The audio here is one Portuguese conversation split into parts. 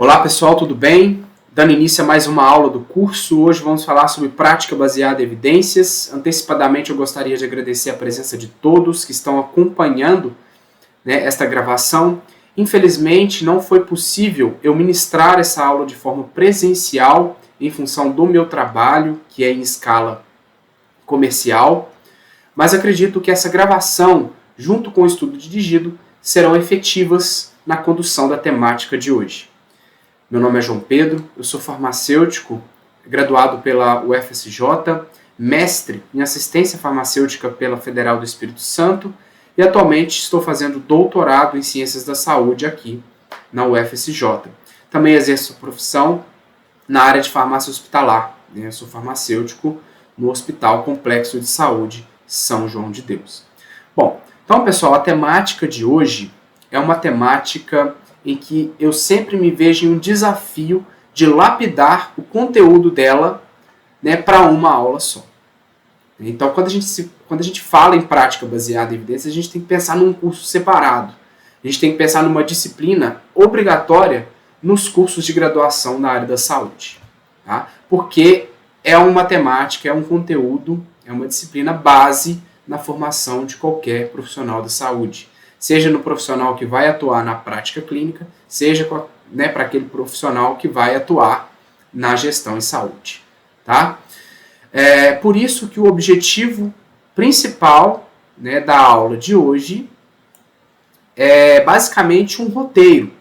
Olá pessoal, tudo bem? Dando início a mais uma aula do curso, hoje vamos falar sobre prática baseada em evidências. Antecipadamente eu gostaria de agradecer a presença de todos que estão acompanhando, esta gravação. Infelizmente não foi possível eu ministrar essa aula de forma presencial em função do meu trabalho, que é em escala comercial, mas acredito que essa gravação, junto com o estudo dirigido, serão efetivas na condução da temática de hoje. Meu nome é João Pedro, eu sou farmacêutico, graduado pela UFSJ, mestre em assistência farmacêutica pela Federal do Espírito Santo e atualmente estou fazendo doutorado em ciências da saúde aqui na UFSJ. Também exerço profissão na área de farmácia hospitalar, Eu sou farmacêutico no Hospital Complexo de Saúde São João de Deus. Bom, então pessoal, a temática de hoje é uma temática em que eu sempre me vejo em um desafio de lapidar o conteúdo dela, para uma aula só. Então, quando a gente fala em prática baseada em evidências, a gente tem que pensar num curso separado. A gente tem que pensar numa disciplina obrigatória nos cursos de graduação na área da saúde. Tá? Porque é uma temática, é um conteúdo, é uma disciplina base na formação de qualquer profissional da saúde. Seja no profissional que vai atuar na prática clínica, seja para aquele profissional que vai atuar na gestão em saúde. Tá? Por isso que o objetivo principal da aula de hoje é basicamente um roteiro.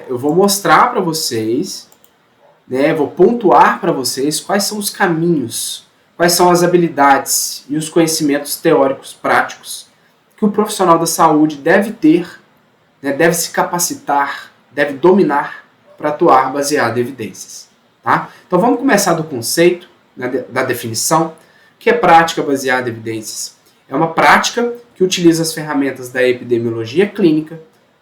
Eu vou mostrar para vocês, vou pontuar para vocês quais são os caminhos, quais são as habilidades e os conhecimentos teóricos práticos que o profissional da saúde deve ter, deve se capacitar, deve dominar para atuar baseado em evidências. Tá? Então vamos começar do conceito, da definição. O que é prática baseada em evidências? É uma prática que utiliza as ferramentas da epidemiologia clínica,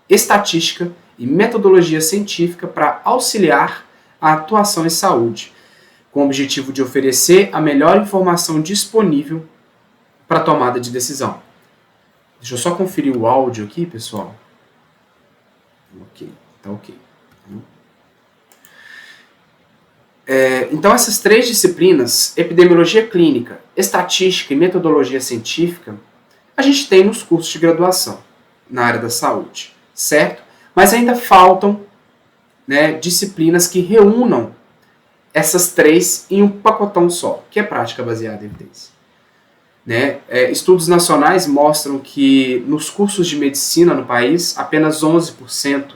estatística e metodologia científica para auxiliar a atuação em saúde, com o objetivo de oferecer a melhor informação disponível para a tomada de decisão. Deixa eu só conferir o áudio aqui, pessoal. Ok, tá ok. Então, essas três disciplinas, epidemiologia clínica, estatística e metodologia científica, a gente tem nos cursos de graduação na área da saúde, certo? Mas ainda faltam disciplinas que reúnam essas três em um pacotão só, que é prática baseada em evidência. Estudos nacionais mostram que nos cursos de medicina no país, apenas 11%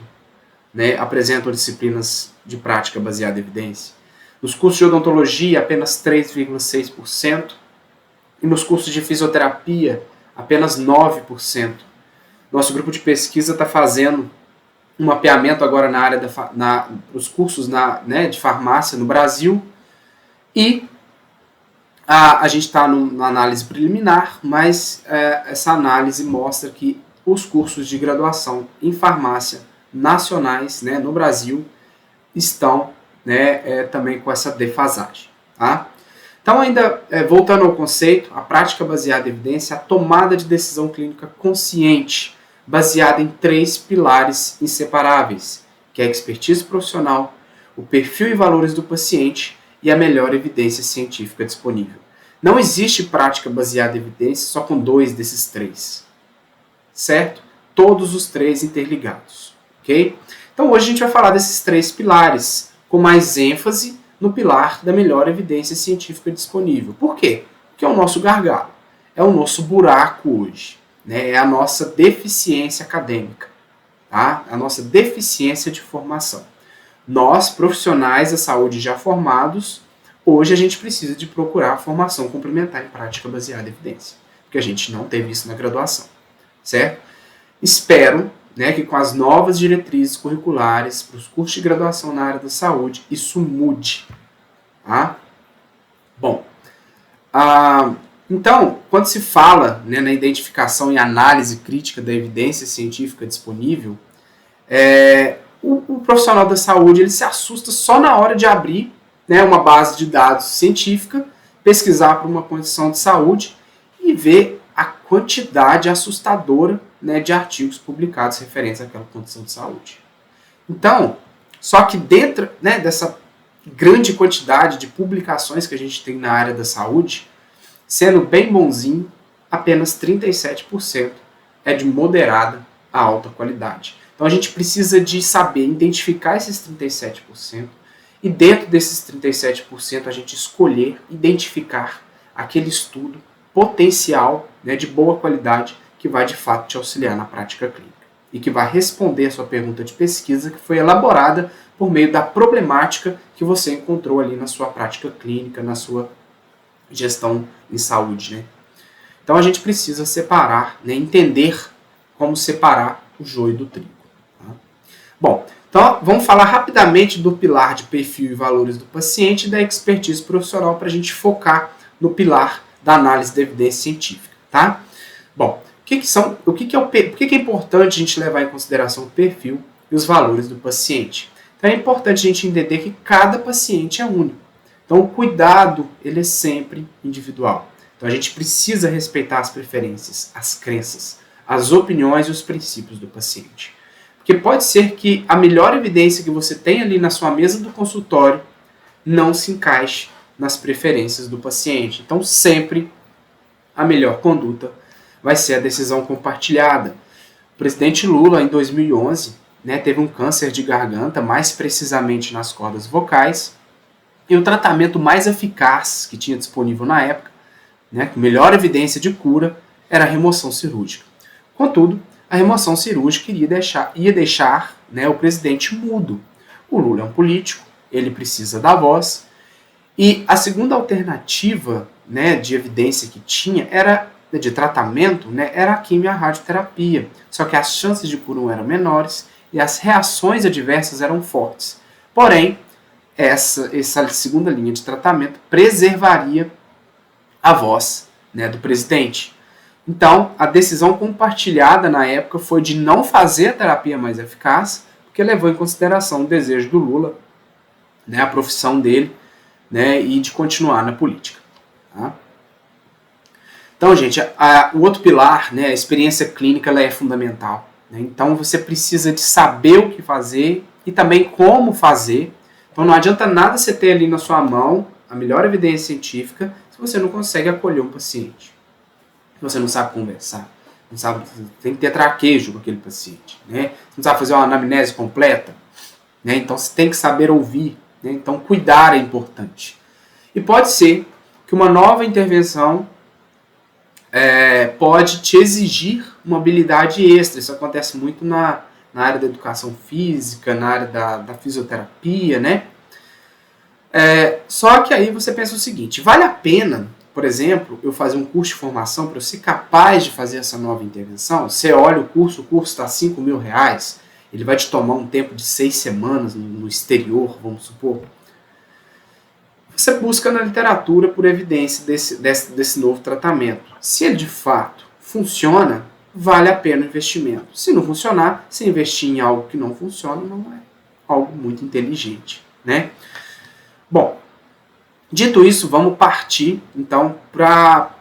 apresentam disciplinas de prática baseada em evidência. Nos cursos de odontologia, apenas 3,6%. E nos cursos de fisioterapia, apenas 9%. Nosso grupo de pesquisa está fazendo um mapeamento agora na área dos cursos de farmácia no Brasil. E a gente está numa análise preliminar, mas essa análise mostra que os cursos de graduação em farmácia nacionais no Brasil estão também com essa defasagem. Tá? Então, ainda voltando ao conceito, a prática baseada em evidência é a tomada de decisão clínica consciente, baseada em três pilares inseparáveis, que é a expertise profissional, o perfil e valores do paciente e a melhor evidência científica disponível. Não existe prática baseada em evidência só com dois desses três, certo? Todos os três interligados, ok? Então hoje a gente vai falar desses três pilares, com mais ênfase no pilar da melhor evidência científica disponível. Por quê? Porque é o nosso gargalo, é o nosso buraco hoje, é a nossa deficiência acadêmica, tá? A nossa deficiência de formação. Nós, profissionais da saúde já formados, hoje a gente precisa de procurar formação complementar em prática baseada em evidência, porque a gente não teve isso na graduação, certo? Espero que com as novas diretrizes curriculares para os cursos de graduação na área da saúde, isso mude. Tá? Bom, então, quando se fala na identificação e análise crítica da evidência científica disponível, o profissional da saúde ele se assusta só na hora de abrir uma base de dados científica, pesquisar por uma condição de saúde e ver a quantidade assustadora de artigos publicados referentes àquela condição de saúde. Então, Só que dentro, né, dessa grande quantidade de publicações que a gente tem na área da saúde, sendo bem bonzinho, apenas 37% é de moderada a alta qualidade. Então a gente precisa de saber identificar esses 37% e dentro desses 37% a gente escolher, identificar aquele estudo potencial, né, de boa qualidade que vai de fato te auxiliar na prática clínica e que vai responder a sua pergunta de pesquisa que foi elaborada por meio da problemática que você encontrou ali na sua prática clínica, na sua gestão em saúde, né? Então a gente precisa separar, né, entender como separar o joio do trigo. Tá? Bom, então vamos falar rapidamente do pilar de perfil e valores do paciente e da expertise profissional para a gente focar no pilar da análise da evidência científica. Tá? Bom, por que é importante a gente levar em consideração o perfil e os valores do paciente? Então é importante a gente entender que cada paciente é único. Então o cuidado ele é sempre individual. Então a gente precisa respeitar as preferências, as crenças, as opiniões e os princípios do paciente. Porque pode ser que a melhor evidência que você tem ali na sua mesa do consultório não se encaixe nas preferências do paciente. Então sempre a melhor conduta vai ser a decisão compartilhada. O presidente Lula, em 2011, né, teve um câncer de garganta, mais precisamente nas cordas vocais, e o tratamento mais eficaz que tinha disponível na época, né, com melhor evidência de cura, era a remoção cirúrgica. Contudo, a remoção cirúrgica ia deixar, né, o presidente mudo. O Lula é um político, ele precisa da voz, e a segunda alternativa, né, de evidência que tinha era de tratamento, né, era a quimio e a radioterapia. Só que as chances de cura eram menores e as reações adversas eram fortes. Porém, essa segunda linha de tratamento preservaria a voz, né, do presidente. Então, a decisão compartilhada na época foi de não fazer a terapia mais eficaz, porque levou em consideração o desejo do Lula, né, a profissão dele, né, e de continuar na política. Tá? Então, gente, o outro pilar, né, a experiência clínica, ela é fundamental. Né? Então, você precisa de saber o que fazer e também como fazer. Então, não adianta nada você ter ali na sua mão a melhor evidência científica se você não consegue acolher um paciente. Se você não sabe conversar, não sabe, tem que ter traquejo com aquele paciente. Né? Você não sabe fazer uma anamnese completa. Né? Então, você tem que saber ouvir. Né? Então, cuidar é importante. E pode ser que uma nova intervenção pode te exigir uma habilidade extra. Isso acontece muito na área da educação física, na área da fisioterapia, né? Só que aí você pensa o seguinte, vale a pena, por exemplo, eu fazer um curso de formação para eu ser capaz de fazer essa nova intervenção? Você olha o curso está R$5.000, ele vai te tomar um tempo de 6 semanas no exterior, vamos supor. Você busca na literatura por evidência desse novo tratamento. Se ele de fato funciona, vale a pena o investimento. Se não funcionar, se investir em algo que não funciona, não é algo muito inteligente. Né? Bom, dito isso, vamos partir então para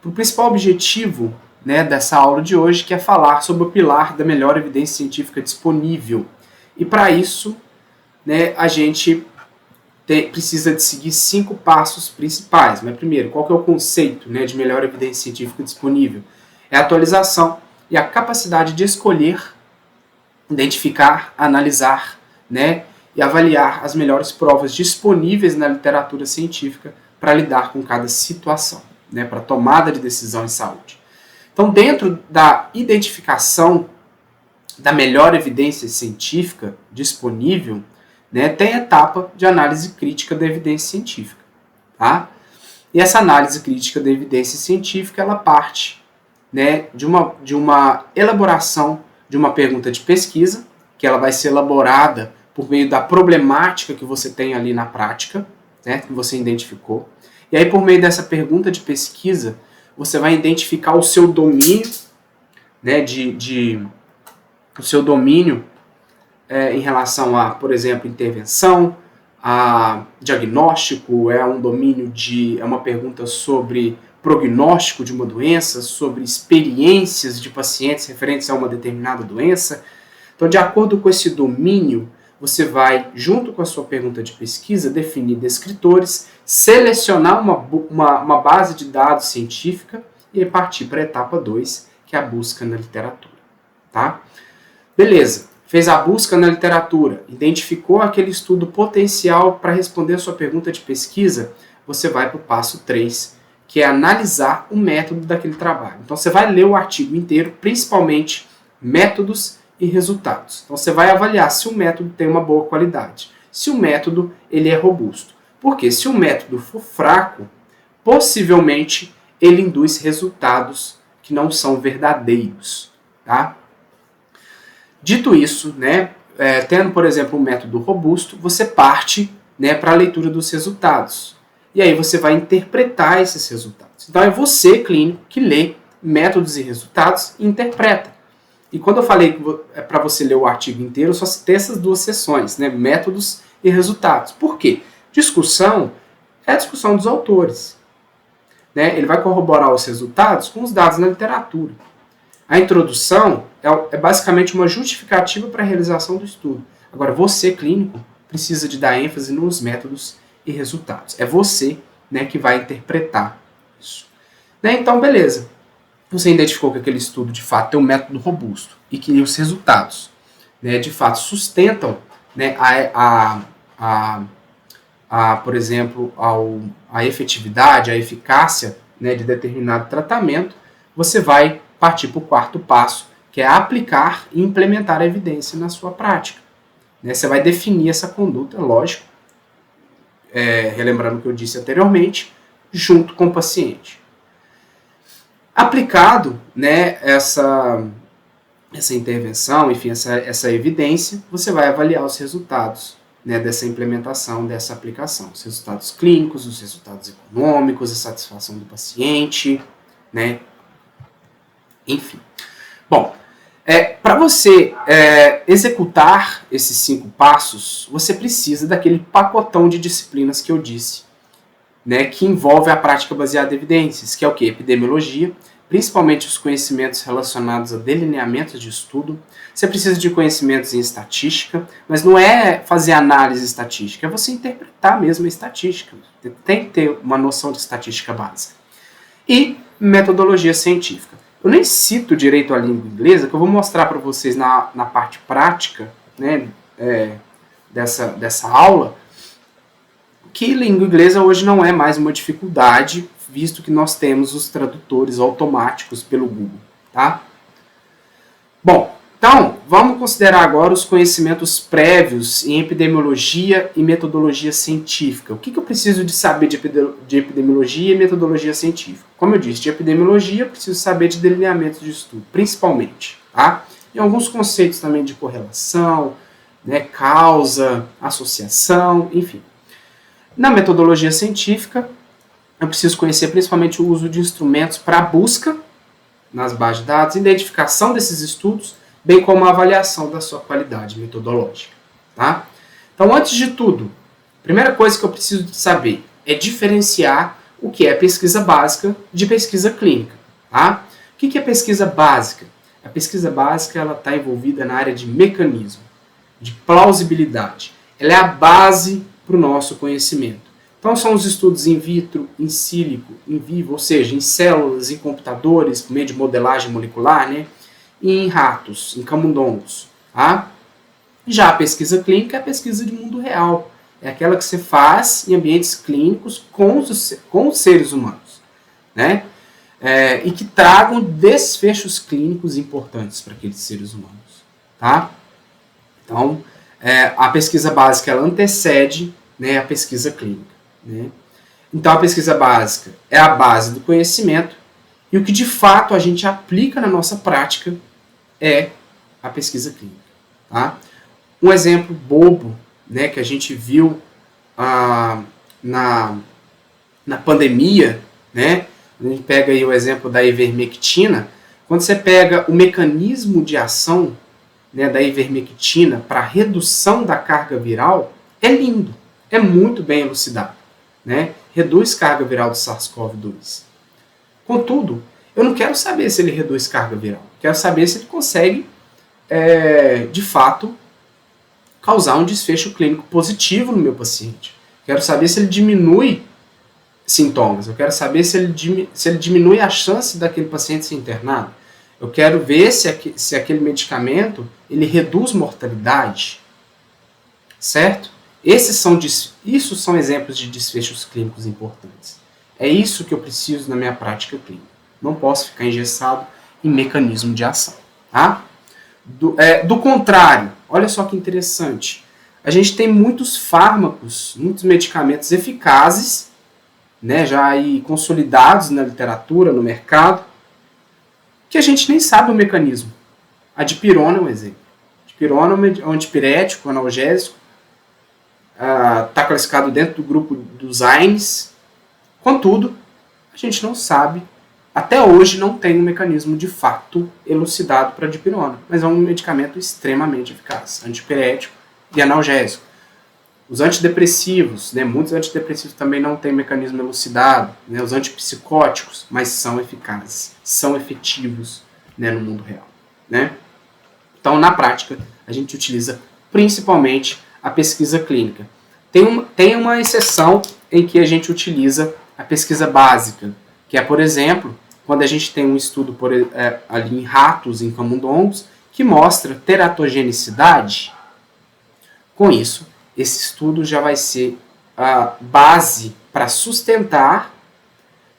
o principal objetivo, né, dessa aula de hoje, que é falar sobre o pilar da melhor evidência científica disponível. E para isso, né, a gente precisa de seguir 5 passos principais. Mas primeiro, qual que é o conceito, né, de melhor evidência científica disponível? É a atualização e a capacidade de escolher, identificar, analisar, né, e avaliar as melhores provas disponíveis na literatura científica para lidar com cada situação, né, para tomada de decisão em saúde. Então, dentro da identificação da melhor evidência científica disponível, né, tem a etapa de análise crítica da evidência científica. Tá? E essa análise crítica da evidência científica, ela parte, né, de uma elaboração de uma pergunta de pesquisa, que ela vai ser elaborada por meio da problemática que você tem ali na prática, né, que você identificou. E aí, por meio dessa pergunta de pesquisa, você vai identificar o seu domínio, né, o seu domínio em relação a, por exemplo, intervenção, a diagnóstico, é uma pergunta sobre prognóstico de uma doença, sobre experiências de pacientes referentes a uma determinada doença. Então, de acordo com esse domínio, você vai, junto com a sua pergunta de pesquisa, definir descritores, selecionar uma base de dados científica e partir para a etapa 2, que é a busca na literatura. Tá? Beleza, fez a busca na literatura, identificou aquele estudo potencial para responder a sua pergunta de pesquisa, você vai para o passo 3, que é analisar o método daquele trabalho. Então você vai ler o artigo inteiro, principalmente métodos e resultados. Então você vai avaliar se o método tem uma boa qualidade, se o método ele é robusto. Porque se o método for fraco, possivelmente ele induz resultados que não são verdadeiros. Tá? Dito isso, né, tendo, por exemplo, um método robusto, você parte, né, para a leitura dos resultados. E aí você vai interpretar esses resultados. Então é você, clínico, que lê métodos e resultados e interpreta. E quando eu falei para você ler o artigo inteiro, eu só citei essas duas seções, né, métodos e resultados. Por quê? Discussão é a discussão dos autores. Né? Ele vai corroborar os resultados com os dados na literatura. A introdução é basicamente uma justificativa para a realização do estudo. Agora, você, clínico, precisa de dar ênfase nos métodos e resultados. É você, né, que vai interpretar isso. Né? Então, beleza. Você identificou que aquele estudo, de fato, tem um método robusto e que os resultados, né, de fato, sustentam, né, por exemplo, a efetividade, a eficácia, né, de determinado tratamento, você vai partir para o quarto passo, que é aplicar e implementar a evidência na sua prática. Né? Você vai definir essa conduta, lógico, relembrando o que eu disse anteriormente, junto com o paciente. Aplicado, né, essa intervenção, enfim, essa evidência, você vai avaliar os resultados, né, dessa implementação, dessa aplicação. Os resultados clínicos, os resultados econômicos, a satisfação do paciente, né, enfim. Bom, para você executar esses 5 passos, você precisa daquele pacotão de disciplinas que eu disse, né, que envolve a prática baseada em evidências, que é o quê? Epidemiologia, principalmente os conhecimentos relacionados a delineamentos de estudo. Você precisa de conhecimentos em estatística, mas não é fazer análise estatística, é você interpretar mesmo a estatística. Tem que ter uma noção de estatística básica. E metodologia científica. Eu nem cito direito à língua inglesa, que eu vou mostrar para vocês na parte prática, né, dessa aula, que língua inglesa hoje não é mais uma dificuldade, visto que nós temos os tradutores automáticos pelo Google. Tá? Bom, então, vamos considerar agora os conhecimentos prévios em epidemiologia e metodologia científica. O que eu preciso de saber de epidemiologia e metodologia científica? Como eu disse, de epidemiologia eu preciso saber de delineamentos de estudo, principalmente. Tá? E alguns conceitos também de correlação, né, causa, associação, enfim. Na metodologia científica, eu preciso conhecer principalmente o uso de instrumentos para busca nas bases de dados, identificação desses estudos, bem como a avaliação da sua qualidade metodológica. Tá? Então, antes de tudo, a primeira coisa que eu preciso de saber é diferenciar o que é pesquisa básica de pesquisa clínica. Tá? O que é pesquisa básica? A pesquisa básica está envolvida na área de mecanismo, de plausibilidade. Ela é a base para o nosso conhecimento. Então, são os estudos in vitro, in silico, in vivo, ou seja, em células, em computadores, por meio de modelagem molecular, né? E em ratos, em camundongos. Tá? Já a pesquisa clínica é a pesquisa de mundo real. É aquela que você faz em ambientes clínicos com os seres humanos. Né? E que tragam desfechos clínicos importantes para aqueles seres humanos. Tá? Então, a pesquisa básica ela antecede, né, a pesquisa clínica. Né? Então, a pesquisa básica é a base do conhecimento e o que de fato a gente aplica na nossa prática é a pesquisa clínica. Tá? Um exemplo bobo, né, que a gente viu na pandemia, né? A gente pega aí o exemplo da ivermectina. Quando você pega o mecanismo de ação, né, da ivermectina para redução da carga viral, é lindo, é muito bem elucidado. Né? Reduz carga viral do SARS-CoV-2. Contudo, eu não quero saber se ele reduz carga viral. Quero saber se ele consegue, de fato, causar um desfecho clínico positivo no meu paciente. Quero saber se ele diminui sintomas. Eu quero saber se ele diminui a chance daquele paciente ser internado. Eu quero ver se aquele medicamento ele reduz mortalidade. Certo? Isso são exemplos de desfechos clínicos importantes. É isso que eu preciso na minha prática clínica. Não posso ficar engessado em mecanismo de ação. Tá? Do contrário, olha só que interessante. A gente tem muitos fármacos, muitos medicamentos eficazes, né, já aí consolidados na literatura, no mercado, que a gente nem sabe o mecanismo. A dipirona é um exemplo. A dipirona é um antipirético, analgésico, está classificado dentro do grupo dos AINES. Contudo, a gente não sabe, até hoje não tem um mecanismo de fato elucidado para a dipirona, mas é um medicamento extremamente eficaz, antipirético e analgésico. Os antidepressivos, né, muitos antidepressivos também não têm mecanismo elucidado, né, os antipsicóticos, mas são eficazes, são efetivos, né, no mundo real. Né? Então, na prática, a gente utiliza principalmente a pesquisa clínica. Tem uma exceção em que a gente utiliza a pesquisa básica, que é, por exemplo, quando a gente tem um estudo ali em ratos, em camundongos, que mostra teratogenicidade. Com isso, esse estudo já vai ser a base para sustentar,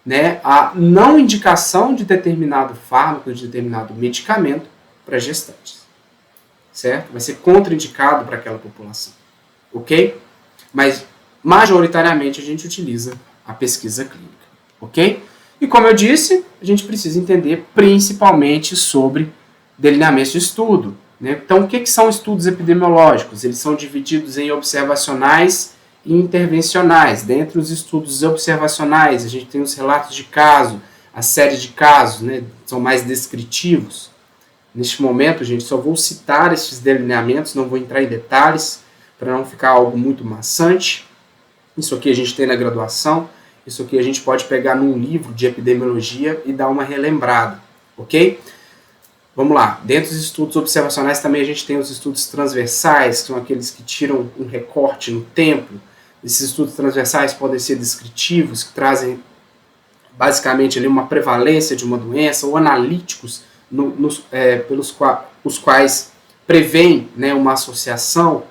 né, a não indicação de determinado fármaco, de determinado medicamento para gestantes. Certo? Vai ser contraindicado para aquela população. Ok? Mas, majoritariamente, a gente utiliza a pesquisa clínica. Ok? E, como eu disse, a gente precisa entender principalmente sobre delineamentos de estudo. Né? Então, o que são estudos epidemiológicos? Eles são divididos em observacionais e intervencionais. Dentre os estudos observacionais, a gente tem os relatos de caso, a série de casos, né? São mais descritivos. Neste momento, gente, só vou citar esses delineamentos, não vou entrar em detalhes, para não ficar algo muito maçante. Isso aqui a gente tem na graduação, isso aqui a gente pode pegar num livro de epidemiologia e dar uma relembrada, ok? Vamos lá, dentro dos estudos observacionais também a gente tem os estudos transversais, que são aqueles que tiram um recorte no tempo. Esses estudos transversais podem ser descritivos, que trazem basicamente ali uma prevalência de uma doença, ou analíticos, os quais prevêem, né, uma associação.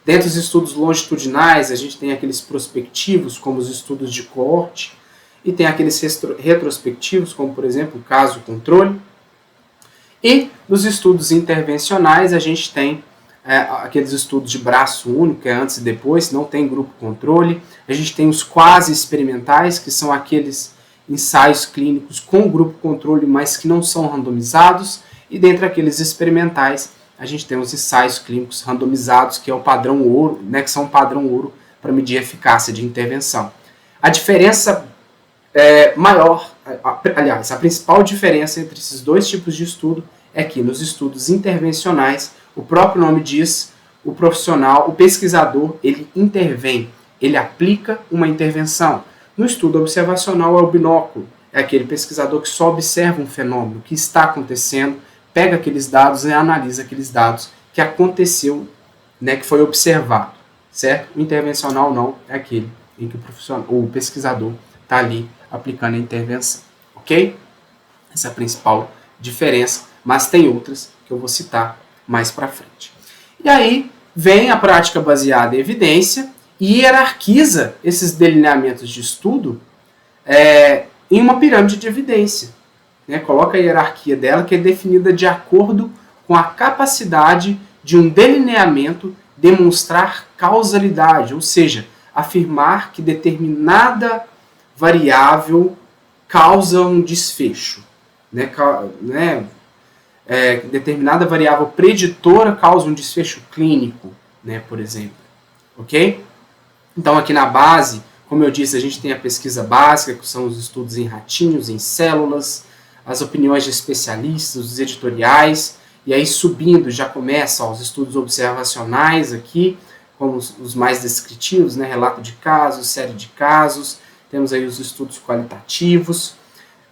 Dentro dos estudos longitudinais, a gente tem aqueles prospectivos, como os estudos de coorte, e tem aqueles retrospectivos, como, por exemplo, o caso-controle. E nos estudos intervencionais, a gente tem aqueles estudos de braço único, que é antes e depois, não tem grupo-controle. A gente tem os quase experimentais, que são aqueles ensaios clínicos com grupo-controle, mas que não são randomizados. E dentre aqueles experimentais, a gente tem os ensaios clínicos randomizados, que é o padrão ouro, né, que são o padrão ouro para medir a eficácia de intervenção. A diferença maior, aliás, a principal diferença entre esses dois tipos de estudo é que nos estudos intervencionais, o próprio nome diz, o profissional, o pesquisador, ele intervém, ele aplica uma intervenção. No estudo observacional é o binóculo, é aquele pesquisador que só observa um fenômeno que está acontecendo, pega aqueles dados e analisa aqueles dados que aconteceu, né, que foi observado, certo? O intervencional não, é aquele em que o pesquisador está ali aplicando a intervenção, ok? Essa é a principal diferença, mas tem outras que eu vou citar mais para frente. E aí vem a prática baseada em evidência e hierarquiza esses delineamentos de estudo em uma pirâmide de evidência. Né? Coloca a hierarquia dela, que é definida de acordo com a capacidade de um delineamento demonstrar causalidade, ou seja, afirmar que determinada variável causa um desfecho. Determinada variável preditora causa um desfecho clínico, né, por exemplo. Ok? Então, aqui na base, como eu disse, a gente tem a pesquisa básica, que são os estudos em ratinhos, em células, as opiniões de especialistas, os editoriais, e aí subindo já começa os estudos observacionais aqui, como os mais descritivos, né, relato de casos, série de casos, temos aí os estudos qualitativos,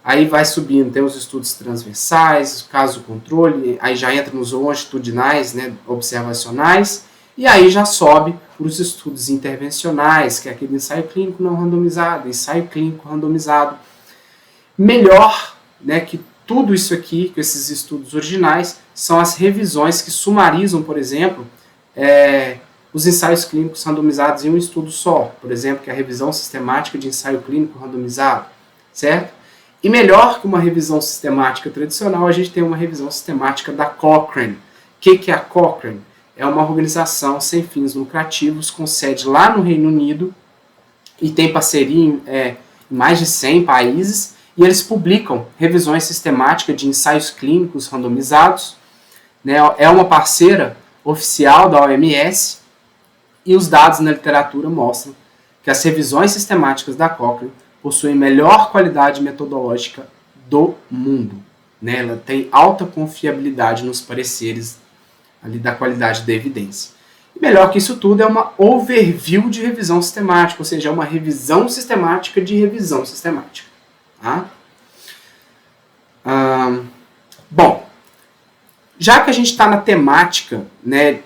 aí vai subindo, tem os estudos transversais, caso-controle, aí já entra nos longitudinais, né, observacionais, E aí já sobe para os estudos intervencionais, que é aquele ensaio clínico não randomizado, ensaio clínico randomizado. Melhor, né, que tudo isso aqui, com esses estudos originais, são as revisões que sumarizam, por exemplo, os ensaios clínicos randomizados em um estudo só. Por exemplo, que é a revisão sistemática de ensaio clínico randomizado, certo? E melhor que uma revisão sistemática tradicional, a gente tem uma revisão sistemática da Cochrane. O que é a Cochrane? É uma organização sem fins lucrativos, com sede lá no Reino Unido, e tem parceria em mais de 100 países, e eles publicam revisões sistemáticas de ensaios clínicos randomizados, né? É uma parceira oficial da OMS, e os dados na literatura mostram que as revisões sistemáticas da Cochrane possuem melhor qualidade metodológica do mundo, né? Ela tem alta confiabilidade nos pareceres ali da qualidade da evidência. E melhor que isso tudo é uma overview de revisão sistemática, ou seja, é uma revisão sistemática de revisão sistemática. Tá? Bom, já que a gente está na temática, né,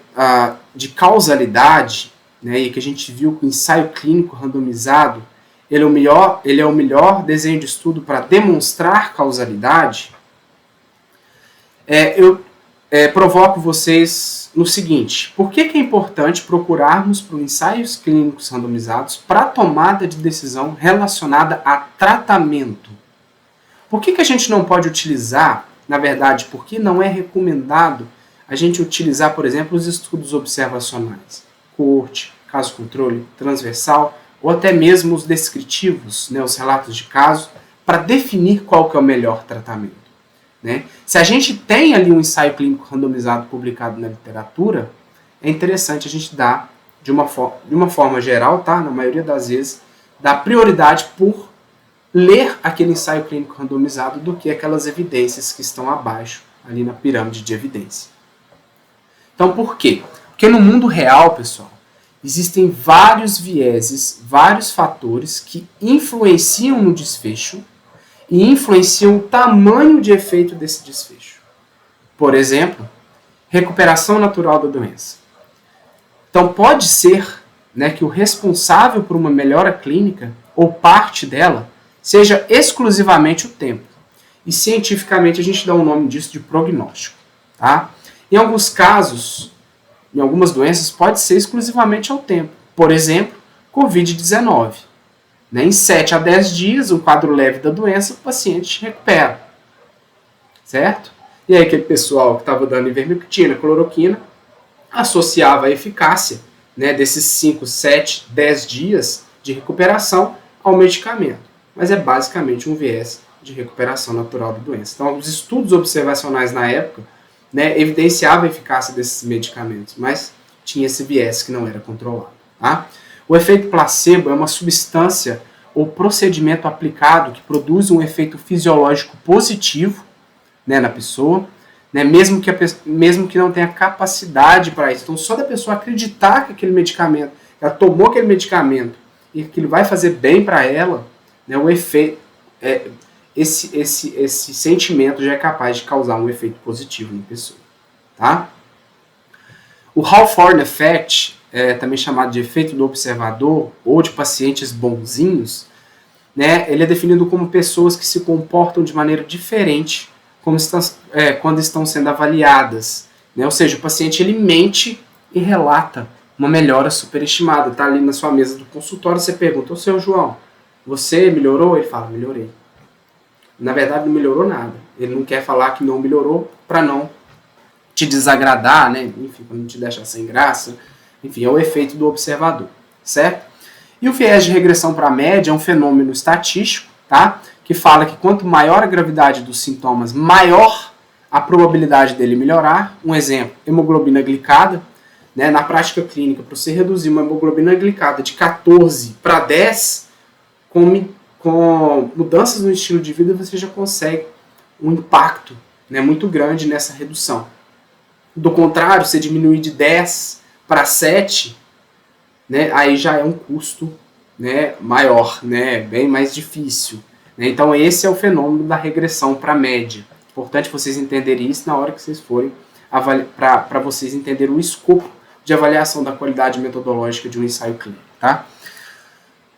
de causalidade, né, e que a gente viu que o ensaio clínico randomizado ele é o melhor desenho de estudo para demonstrar causalidade, eu provoco vocês no seguinte: por que é importante procurarmos por ensaios clínicos randomizados para tomada de decisão relacionada a tratamento? Por que a gente não pode utilizar, na verdade, por que não é recomendado a gente utilizar, por exemplo, os estudos observacionais, coorte, caso controle, transversal, ou até mesmo os descritivos, né, os relatos de caso, para definir qual que é o melhor tratamento? Né? Se a gente tem ali um ensaio clínico randomizado publicado na literatura, é interessante a gente dar, de uma forma geral, tá? Na maioria das vezes, dar prioridade por ler aquele ensaio clínico randomizado do que aquelas evidências que estão abaixo, ali na pirâmide de evidência. Então, por quê? Porque no mundo real, pessoal, existem vários vieses, vários fatores que influenciam no desfecho e influenciam o tamanho de efeito desse desfecho. Por exemplo, recuperação natural da doença. Então pode ser, né, que o responsável por uma melhora clínica, ou parte dela, seja exclusivamente o tempo. E cientificamente a gente dá o nome disso de prognóstico. Tá? Em alguns casos, em algumas doenças, pode ser exclusivamente ao tempo. Por exemplo, Covid-19. Em 7 a 10 dias, um quadro leve da doença, o paciente recupera. Certo? E aí aquele pessoal que estava dando ivermectina, cloroquina, associava a eficácia, né, desses 5, 7, 10 dias de recuperação ao medicamento. Mas é basicamente um viés de recuperação natural da doença. Então, os estudos observacionais na época, né, evidenciavam a eficácia desses medicamentos, mas tinha esse viés que não era controlado. Tá? O efeito placebo é uma substância ou procedimento aplicado que produz um efeito fisiológico positivo, né, na pessoa, né, mesmo que não tenha capacidade para isso. Então, só da pessoa acreditar que aquele medicamento, ela tomou aquele medicamento e que ele vai fazer bem para ela, né, o efeito, esse sentimento já é capaz de causar um efeito positivo na pessoa. Tá? O Hawthorne Effect, também chamado de efeito do observador ou de pacientes bonzinhos, né, ele é definido como pessoas que se comportam de maneira diferente quando estão sendo avaliadas. Né? Ou seja, o paciente ele mente e relata uma melhora superestimada. Está ali na sua mesa do consultório, você pergunta: ô seu João, você melhorou? Ele fala: melhorei. Na verdade não melhorou nada. Ele não quer falar que não melhorou para não te desagradar, né? Enfim, para não te deixar sem graça. Enfim, é o efeito do observador, certo? E o viés de regressão para a média é um fenômeno estatístico, tá? Que fala que quanto maior a gravidade dos sintomas, maior a probabilidade dele melhorar. Um exemplo, hemoglobina glicada. Né? Na prática clínica, para você reduzir uma hemoglobina glicada de 14 para 10, com mudanças no estilo de vida, você já consegue um impacto, né, muito grande nessa redução. Do contrário, você diminuir de 10 para 7, né, aí já é um custo, né, maior, né, bem mais difícil. Né? Então esse é o fenômeno da regressão para a média. Importante vocês entenderem isso na hora que vocês forem para vocês entenderem o escopo de avaliação da qualidade metodológica de um ensaio clínico. Tá?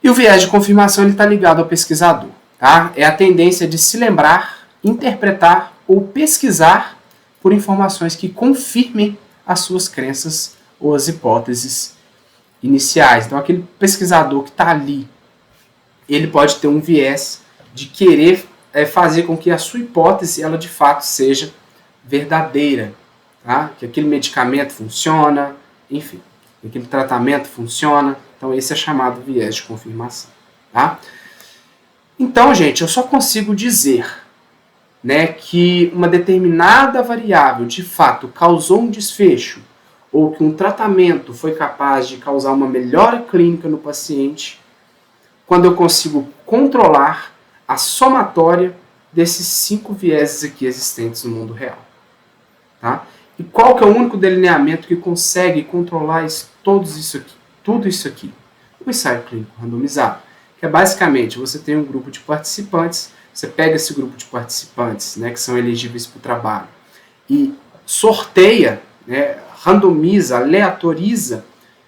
E o viés de confirmação está ligado ao pesquisador. Tá? É a tendência de se lembrar, interpretar ou pesquisar por informações que confirmem as suas crenças ou as hipóteses iniciais. Então, aquele pesquisador que está ali, ele pode ter um viés de querer fazer com que a sua hipótese, ela de fato seja verdadeira. Tá? Que aquele medicamento funciona, enfim, que aquele tratamento funciona. Então, esse é chamado viés de confirmação. Tá? Então, gente, eu só consigo dizer, né, que uma determinada variável de fato causou um desfecho ou que um tratamento foi capaz de causar uma melhora clínica no paciente quando eu consigo controlar a somatória desses 5 vieses aqui existentes no mundo real. Tá? E qual que é o único delineamento que consegue controlar tudo isso aqui? O ensaio clínico randomizado, que é basicamente você tem um grupo de participantes, você pega esse grupo de participantes, né, que são elegíveis para o trabalho, e sorteia, né, randomiza, aleatoriza,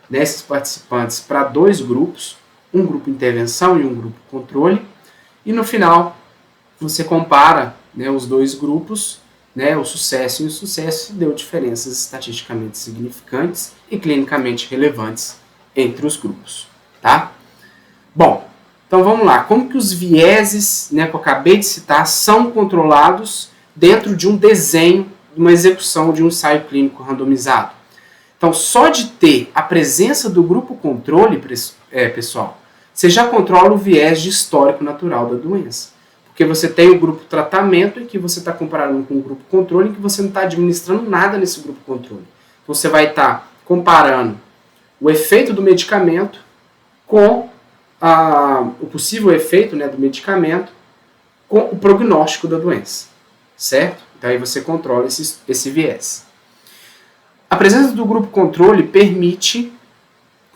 né, esses participantes para 2 grupos, um grupo intervenção e um grupo controle, e no final você compara, né, os 2 grupos, né, o sucesso e o insucesso, e deu diferenças estatisticamente significantes e clinicamente relevantes entre os grupos. Tá? Bom, então vamos lá. Como que os vieses, né, que eu acabei de citar são controlados dentro de um desenho, de uma execução de um ensaio clínico randomizado? Então, só de ter a presença do grupo controle, pessoal, você já controla o viés de histórico natural da doença. Porque você tem o grupo tratamento em que você está comparando com o grupo controle em que você não está administrando nada nesse grupo controle. Então, você vai estar comparando o efeito do medicamento com o possível efeito, né, do medicamento com o prognóstico da doença, certo? Então aí você controla esse viés. A presença do grupo controle permite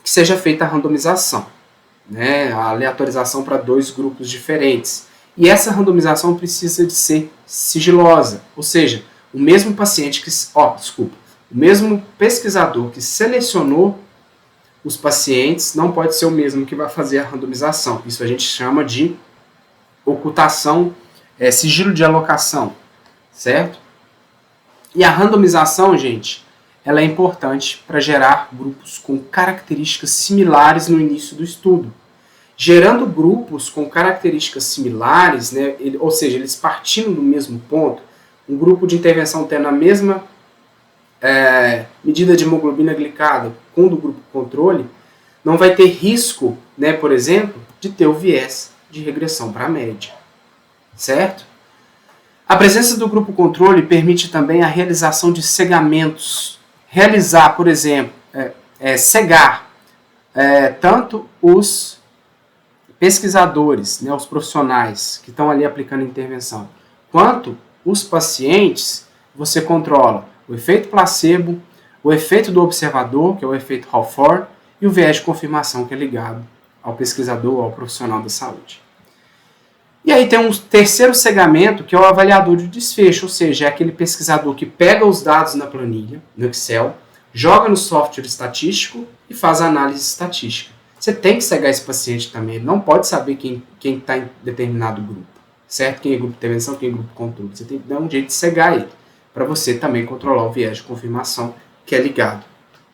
que seja feita a randomização, né, a aleatorização para 2 grupos diferentes. E essa randomização precisa de ser sigilosa, ou seja, o mesmo paciente o mesmo pesquisador que selecionou os pacientes não pode ser o mesmo que vai fazer a randomização. Isso a gente chama de ocultação, sigilo de alocação, certo? E a randomização, gente, ela é importante para gerar grupos com características similares no início do estudo. Gerando grupos com características similares, né, ou seja, eles partindo do mesmo ponto, um grupo de intervenção tendo a mesma medida de hemoglobina glicada com o do grupo controle, não vai ter risco, né, por exemplo, de ter o viés de regressão para a média, certo? A presença do grupo controle permite também a realização de cegamentos. Realizar, por exemplo, cegar tanto os pesquisadores, né, os profissionais que estão ali aplicando intervenção, quanto os pacientes, você controla o efeito placebo, o efeito do observador, que é o efeito Halford, e o viés de confirmação, que é ligado ao pesquisador, ao profissional da saúde. E aí tem um terceiro cegamento, que é o avaliador de desfecho, ou seja, é aquele pesquisador que pega os dados na planilha, no Excel, joga no software estatístico e faz a análise estatística. Você tem que cegar esse paciente também, ele não pode saber quem está em determinado grupo, certo? Quem é grupo de intervenção, quem é grupo de controle. Você tem que dar um jeito de cegar ele, para você também controlar o viés de confirmação que é ligado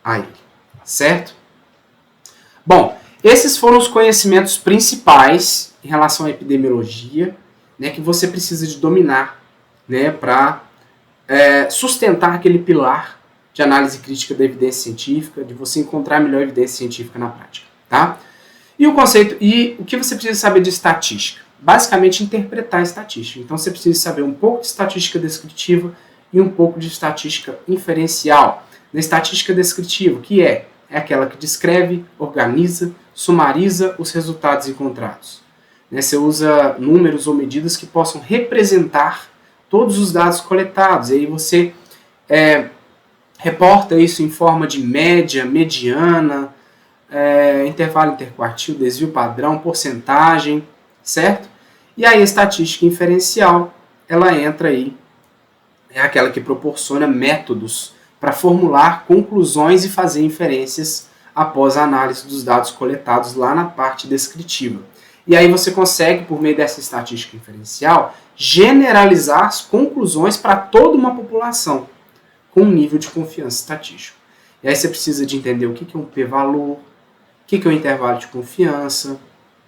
a ele, certo? Bom, esses foram os conhecimentos principais em relação à epidemiologia, né, que você precisa de dominar, né, para sustentar aquele pilar de análise crítica da evidência científica, de você encontrar a melhor evidência científica na prática, tá? E o que você precisa saber de estatística? Basicamente, interpretar a estatística. Então, você precisa saber um pouco de estatística descritiva e um pouco de estatística inferencial. Na estatística descritiva, que é aquela que descreve, organiza, sumariza os resultados encontrados. Você usa números ou medidas que possam representar todos os dados coletados. E aí você reporta isso em forma de média, mediana, intervalo interquartil, desvio padrão, porcentagem, certo? E aí a estatística inferencial, ela entra aí, é aquela que proporciona métodos para formular conclusões e fazer inferências após a análise dos dados coletados lá na parte descritiva. E aí você consegue, por meio dessa estatística inferencial, generalizar as conclusões para toda uma população com um nível de confiança estatístico. E aí você precisa de entender o que é um p-valor, o que é um intervalo de confiança,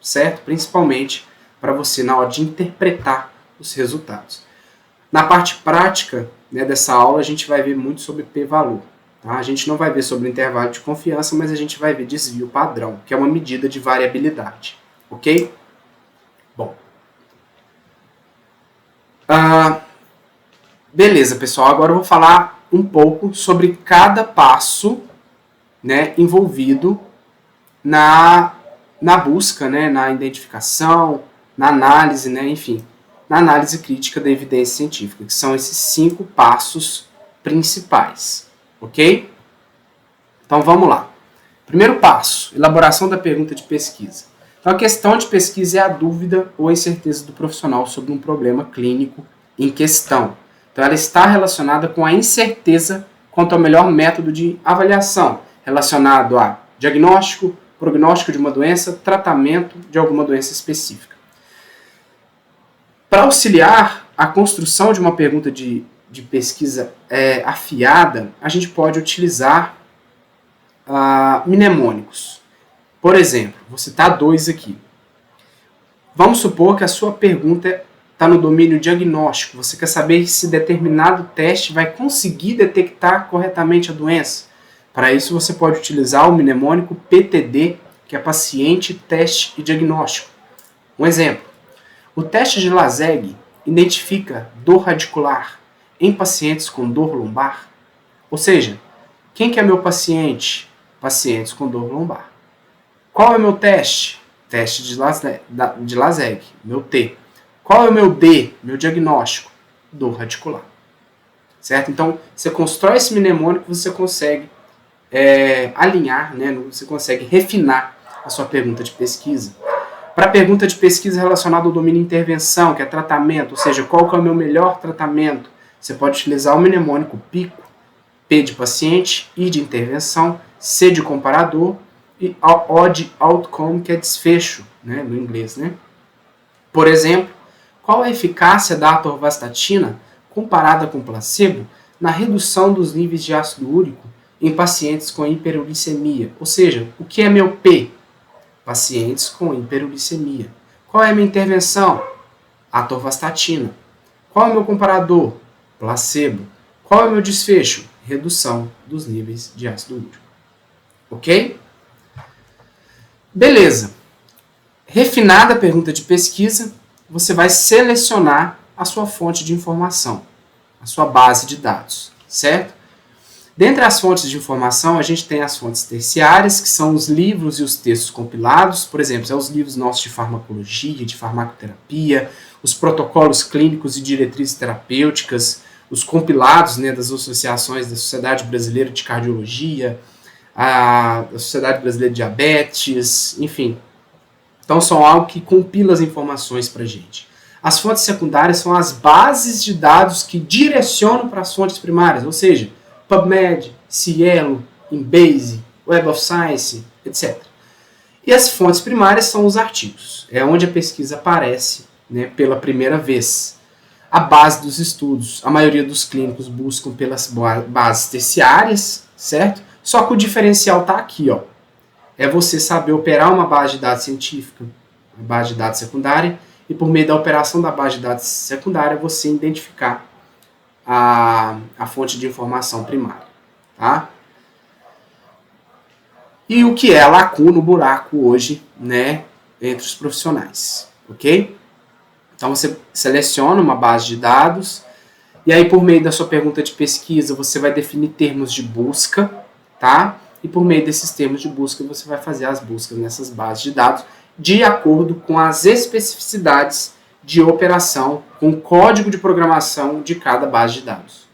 certo? Principalmente para você na hora de interpretar os resultados. Na parte prática, né, dessa aula, a gente vai ver muito sobre p-valor. Tá? A gente não vai ver sobre intervalo de confiança, mas a gente vai ver desvio padrão, que é uma medida de variabilidade. Ok? Bom. Beleza, pessoal. Agora eu vou falar um pouco sobre cada passo, né, envolvido na busca, né, na identificação, na análise, né, enfim, na análise crítica da evidência científica, que são esses 5 passos principais. Ok? Então vamos lá. Primeiro passo, elaboração da pergunta de pesquisa. Então a questão de pesquisa é a dúvida ou a incerteza do profissional sobre um problema clínico em questão. Então ela está relacionada com a incerteza quanto ao melhor método de avaliação, relacionado a diagnóstico, prognóstico de uma doença, tratamento de alguma doença específica. Para auxiliar a construção de uma pergunta de pesquisa afiada, a gente pode utilizar mnemônicos. Por exemplo, vou citar 2 aqui. Vamos supor que a sua pergunta está no domínio diagnóstico. Você quer saber se determinado teste vai conseguir detectar corretamente a doença. Para isso, você pode utilizar o mnemônico PTD, que é paciente, teste e diagnóstico. Um exemplo. O teste de Lassègue identifica dor radicular em pacientes com dor lombar. Ou seja, quem que é meu paciente? Pacientes com dor lombar. Qual é o meu teste? Teste de Lassègue, meu T. Qual é o meu D? Meu diagnóstico? Dor radicular. Certo? Então, você constrói esse mnemônico, você consegue alinhar, né? Você consegue refinar a sua pergunta de pesquisa. Para a pergunta de pesquisa relacionada ao domínio intervenção, que é tratamento, ou seja, qual que é o meu melhor tratamento, você pode utilizar o mnemônico PICO, P de paciente, I de intervenção, C de comparador e O de outcome, que é desfecho, né, no inglês. Né? Por exemplo, qual a eficácia da atorvastatina comparada com placebo na redução dos níveis de ácido úrico em pacientes com hiperuricemia? Ou seja, o que é meu P? Pacientes com hiperuricemia. Qual é a minha intervenção? Atorvastatina. Qual é o meu comparador? Placebo. Qual é o meu desfecho? Redução dos níveis de ácido úrico. Ok? Beleza. Refinada a pergunta de pesquisa, você vai selecionar a sua fonte de informação, a sua base de dados, certo? Dentre as fontes de informação, a gente tem as fontes terciárias, que são os livros e os textos compilados. Por exemplo, são os livros nossos de farmacologia, de farmacoterapia, os protocolos clínicos e diretrizes terapêuticas, os compilados, né, das associações da Sociedade Brasileira de Cardiologia, da Sociedade Brasileira de Diabetes, enfim. Então, são algo que compila as informações para a gente. As fontes secundárias são as bases de dados que direcionam para as fontes primárias, ou seja, PubMed, Cielo, Embase, Web of Science, etc. E as fontes primárias são os artigos. É onde a pesquisa aparece, né, pela primeira vez. A base dos estudos, a maioria dos clínicos buscam pelas bases terciárias, certo? Só que o diferencial está aqui, ó. É você saber operar uma base de dados científica, uma base de dados secundária, e por meio da operação da base de dados secundária, você identificar a fonte de informação primária. Tá? E o que é a lacuna, o buraco hoje, né, entre os profissionais. Ok? Então você seleciona uma base de dados, e aí por meio da sua pergunta de pesquisa, você vai definir termos de busca, tá? E por meio desses termos de busca, você vai fazer as buscas nessas bases de dados de acordo com as especificidades de operação, com o código de programação de cada base de dados.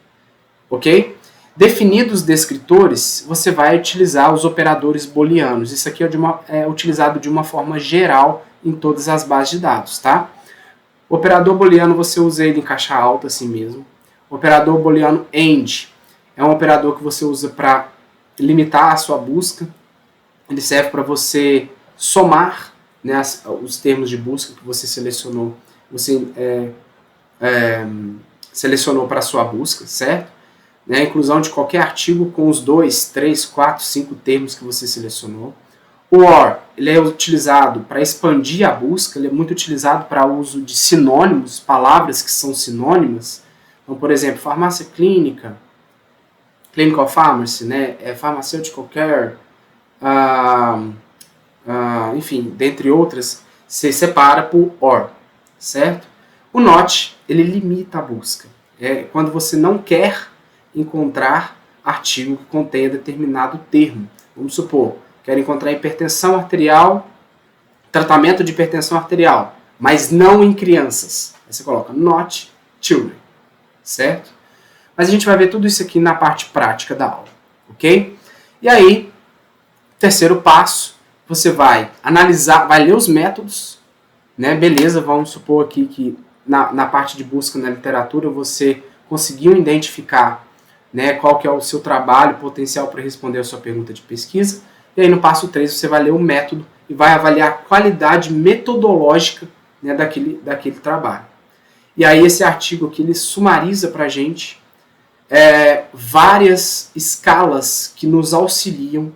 Ok? Definidos os descritores, você vai utilizar os operadores booleanos. Isso aqui é utilizado de uma forma geral em todas as bases de dados, tá? O operador booleano, você usa ele em caixa alta assim mesmo. O operador booleano AND. é um operador que você usa para limitar a sua busca. Ele serve para você somar, né, os termos de busca que você selecionou, selecionou para a sua busca, certo? Né, a inclusão de qualquer artigo com os 2, 3, 4, 5 termos que você selecionou. O OR, ele é utilizado para expandir a busca, ele é muito utilizado para o uso de sinônimos, palavras que são sinônimas. Então, por exemplo, farmácia clínica, clinical pharmacy, né, pharmaceutical care, enfim, dentre outras, se separa por OR, certo? O NOT, ele limita a busca. É quando você não quer encontrar artigo que contenha determinado termo. Vamos supor, quero encontrar hipertensão arterial, tratamento de hipertensão arterial, mas não em crianças. Aí você coloca not children, certo? Mas a gente vai ver tudo isso aqui na parte prática da aula, ok? E aí, terceiro passo, você vai analisar, vai ler os métodos, né? Beleza, vamos supor aqui que na parte de busca na literatura você conseguiu identificar, né, qual que é o seu trabalho potencial para responder a sua pergunta de pesquisa. E aí no passo 3 você vai ler o método e vai avaliar a qualidade metodológica, né, daquele trabalho. E aí esse artigo aqui ele sumariza para a gente várias escalas que nos auxiliam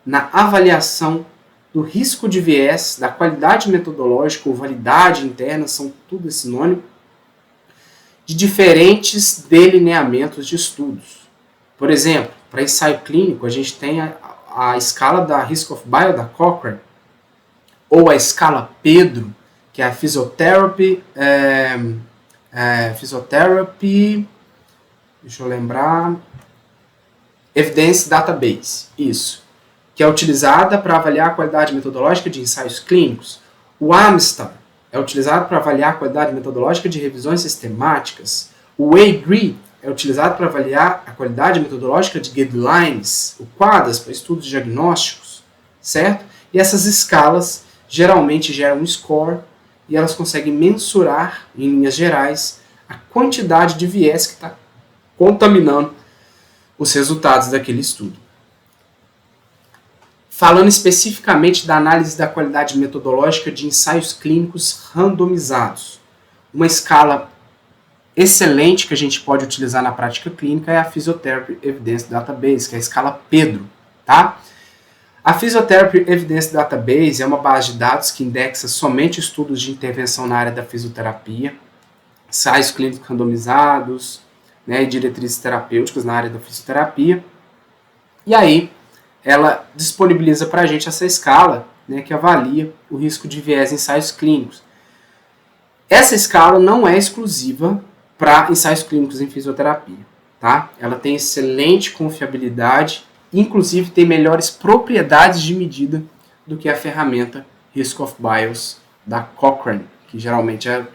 na avaliação do risco de viés, da qualidade metodológica ou validade interna, são tudo sinônimo, de diferentes delineamentos de estudos. Por exemplo, para ensaio clínico, a gente tem a escala da Risk of Bio da Cochrane, ou a escala Pedro, que é a Physiotherapy, deixa eu lembrar, Evidence Database, isso, que é utilizada para avaliar a qualidade metodológica de ensaios clínicos. O AMSTA é utilizado para avaliar a qualidade metodológica de revisões sistemáticas. O AGREE é utilizado para avaliar a qualidade metodológica de guidelines. O QUADAS para estudos diagnósticos, certo? E essas escalas geralmente geram um score e elas conseguem mensurar, em linhas gerais, a quantidade de viés que está contaminando os resultados daquele estudo. Falando especificamente da análise da qualidade metodológica de ensaios clínicos randomizados. Uma escala excelente que a gente pode utilizar na prática clínica é a Physiotherapy Evidence Database, que é a escala Pedro, tá? A Physiotherapy Evidence Database é uma base de dados que indexa somente estudos de intervenção na área da fisioterapia, ensaios clínicos randomizados, né, e diretrizes terapêuticas na área da fisioterapia. E aí, ela disponibiliza para a gente essa escala, né, que avalia o risco de viés em ensaios clínicos. Essa escala não é exclusiva para ensaios clínicos em fisioterapia, tá? Ela tem excelente confiabilidade, inclusive tem melhores propriedades de medida do que a ferramenta Risk of Bios da Cochrane, que geralmente é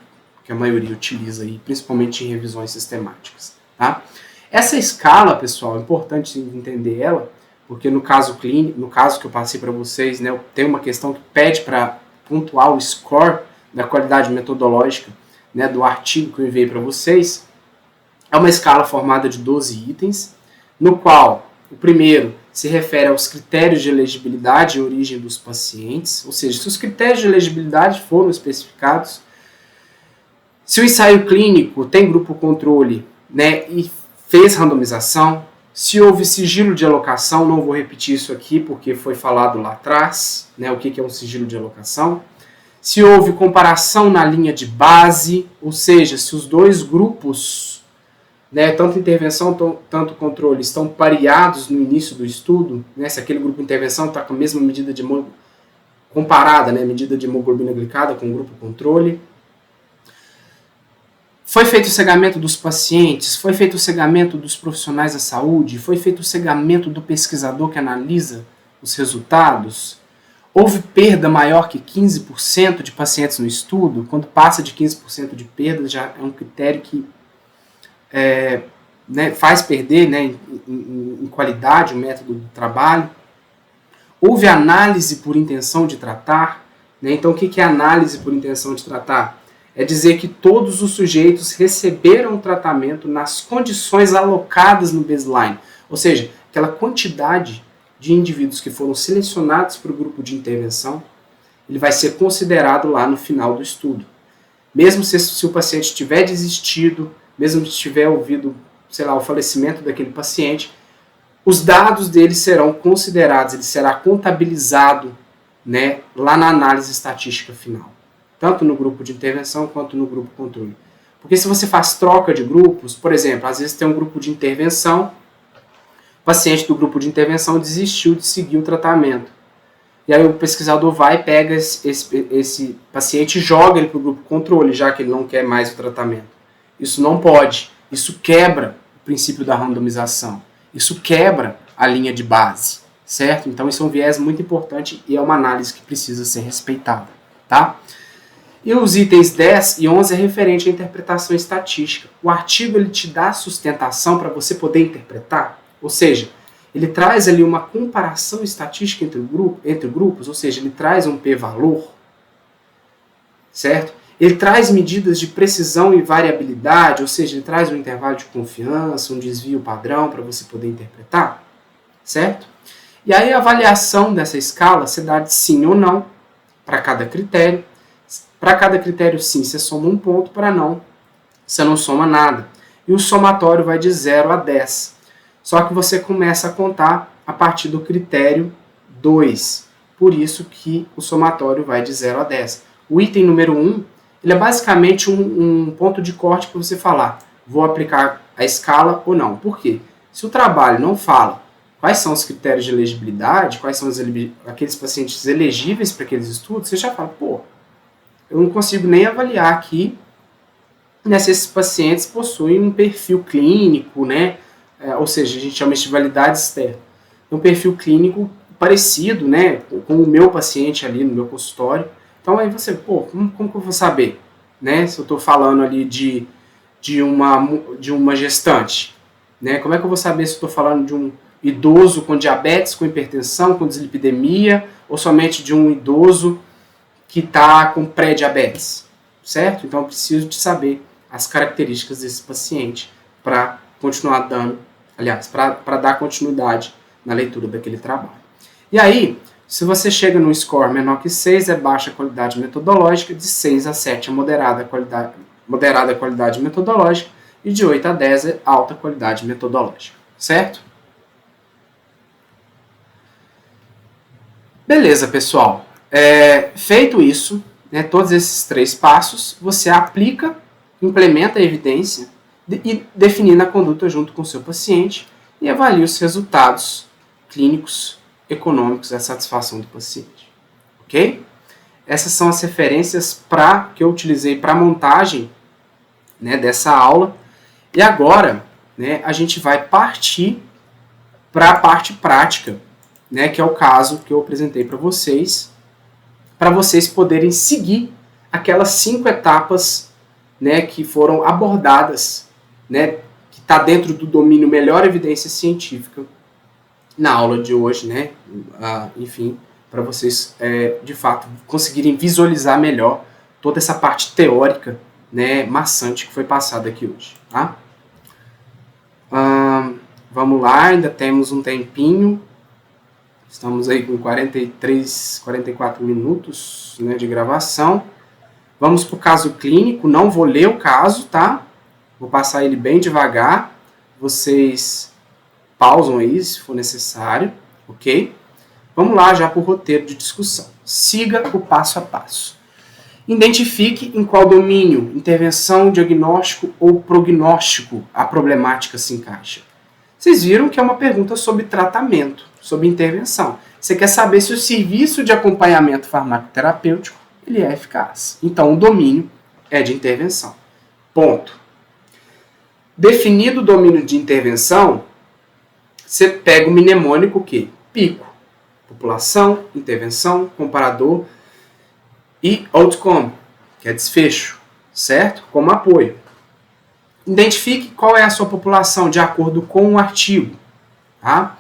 que a maioria utiliza, aí, principalmente em revisões sistemáticas, tá? Essa escala, pessoal, é importante entender ela, porque no caso clínico, no caso que eu passei para vocês, né, tem uma questão que pede para pontuar o score da qualidade metodológica, né, do artigo que eu enviei para vocês. É uma escala formada de 12 itens, no qual o primeiro se refere aos critérios de elegibilidade e origem dos pacientes, ou seja, se os critérios de elegibilidade foram especificados, se o ensaio clínico tem grupo controle, né, e fez randomização, se houve sigilo de alocação, não vou repetir isso aqui porque foi falado lá atrás, né, o que é um sigilo de alocação. Se houve comparação na linha de base, ou seja, se os dois grupos, né, tanto intervenção, tanto controle, estão pareados no início do estudo, né, se aquele grupo de intervenção está com a mesma medida de comparada, né, medida de hemoglobina glicada com o grupo controle. Foi feito o cegamento dos pacientes, foi feito o cegamento dos profissionais da saúde, foi feito o cegamento do pesquisador que analisa os resultados. Houve perda maior que 15% de pacientes no estudo. Quando passa de 15% de perda, já é um critério que né, faz perder, né, em qualidade o método do trabalho. Houve análise por intenção de tratar. Né? Então, o que é análise por intenção de tratar? é dizer que todos os sujeitos receberam o tratamento nas condições alocadas no baseline, ou seja, aquela quantidade de indivíduos que foram selecionados para o grupo de intervenção, ele vai ser considerado lá no final do estudo. Mesmo se o paciente tiver desistido, mesmo se tiver ouvido, sei lá, o falecimento daquele paciente, os dados dele serão considerados, ele será contabilizado, né, lá na análise estatística final, tanto no grupo de intervenção quanto no grupo controle. Porque se você faz troca de grupos, por exemplo, às vezes tem um grupo de intervenção, o paciente do grupo de intervenção desistiu de seguir o tratamento. E aí o pesquisador vai e pega esse paciente e joga ele para o grupo controle, já que ele não quer mais o tratamento. Isso não pode. Isso quebra o princípio da randomização. Isso quebra a linha de base, certo? Então isso é um viés muito importante e é uma análise que precisa ser respeitada, tá? E os itens 10 e 11 é referente à interpretação estatística. O artigo ele te dá sustentação para você poder interpretar, ou seja, ele traz ali uma comparação estatística entre grupos, ou seja, ele traz um p-valor, certo? Ele traz medidas de precisão e variabilidade, ou seja, ele traz um intervalo de confiança, um desvio padrão para você poder interpretar, certo? E aí a avaliação dessa escala se dá de sim ou não para cada critério. Para cada critério sim, você soma um ponto, para não, você não soma nada. E o somatório vai de 0 a 10. Só que você começa a contar a partir do critério 2. Por isso que o somatório vai de 0 a 10. O item número 1, ele é basicamente um ponto de corte para você falar, vou aplicar a escala ou não. Por quê? Se o trabalho não fala quais são os critérios de elegibilidade, quais são aqueles pacientes elegíveis para aqueles estudos, você já fala, pô, eu não consigo nem avaliar aqui, né, se esses pacientes possuem um perfil clínico, né? Ou seja, a gente chama isso de validade externa. Um perfil clínico parecido, né, com o meu paciente ali no meu consultório. Então aí você, pô, como que eu vou saber, né, se eu estou falando ali de uma gestante, né? Como é que eu vou saber se eu estou falando de um idoso com diabetes, com hipertensão, com dislipidemia, ou somente de um idoso que está com pré-diabetes, certo? Então eu preciso de saber as características desse paciente para continuar dando, aliás, para dar continuidade na leitura daquele trabalho. E aí, se você chega num score menor que 6, é baixa qualidade metodológica, de 6 a 7 é moderada qualidade metodológica, e de 8 a 10 é alta qualidade metodológica, certo? Beleza, pessoal. Feito isso, né, todos esses 3 passos, você aplica, implementa a evidência e definindo a conduta junto com o seu paciente e avalia os resultados clínicos, econômicos da satisfação do paciente. Ok? Essas são as referências que eu utilizei para a montagem, né, dessa aula. E agora, né, a gente vai partir para a parte prática, né, que é o caso que eu apresentei para vocês poderem seguir aquelas 5 etapas, né, que foram abordadas, né, que está dentro do domínio melhor evidência científica na aula de hoje, né, enfim, para vocês, de fato, conseguirem visualizar melhor toda essa parte teórica, né, maçante que foi passada aqui hoje, tá? Vamos lá, ainda temos um tempinho, estamos aí com 44 minutos, né, de gravação. Vamos para o caso clínico, não vou ler o caso, tá? Vou passar ele bem devagar, vocês pausam aí se for necessário, ok? Vamos lá já para o roteiro de discussão. Siga o passo a passo. Identifique em qual domínio, intervenção, diagnóstico ou prognóstico, a problemática se encaixa. Vocês viram que é uma pergunta sobre tratamento, sobre intervenção. Você quer saber se o serviço de acompanhamento farmacoterapêutico ele é eficaz. Então, o domínio é de intervenção. Ponto. Definido o domínio de intervenção, você pega o mnemônico o quê? Pico. População, intervenção, comparador e outcome, que é desfecho, certo? Como apoio. Identifique qual é a sua população de acordo com o artigo. Tá?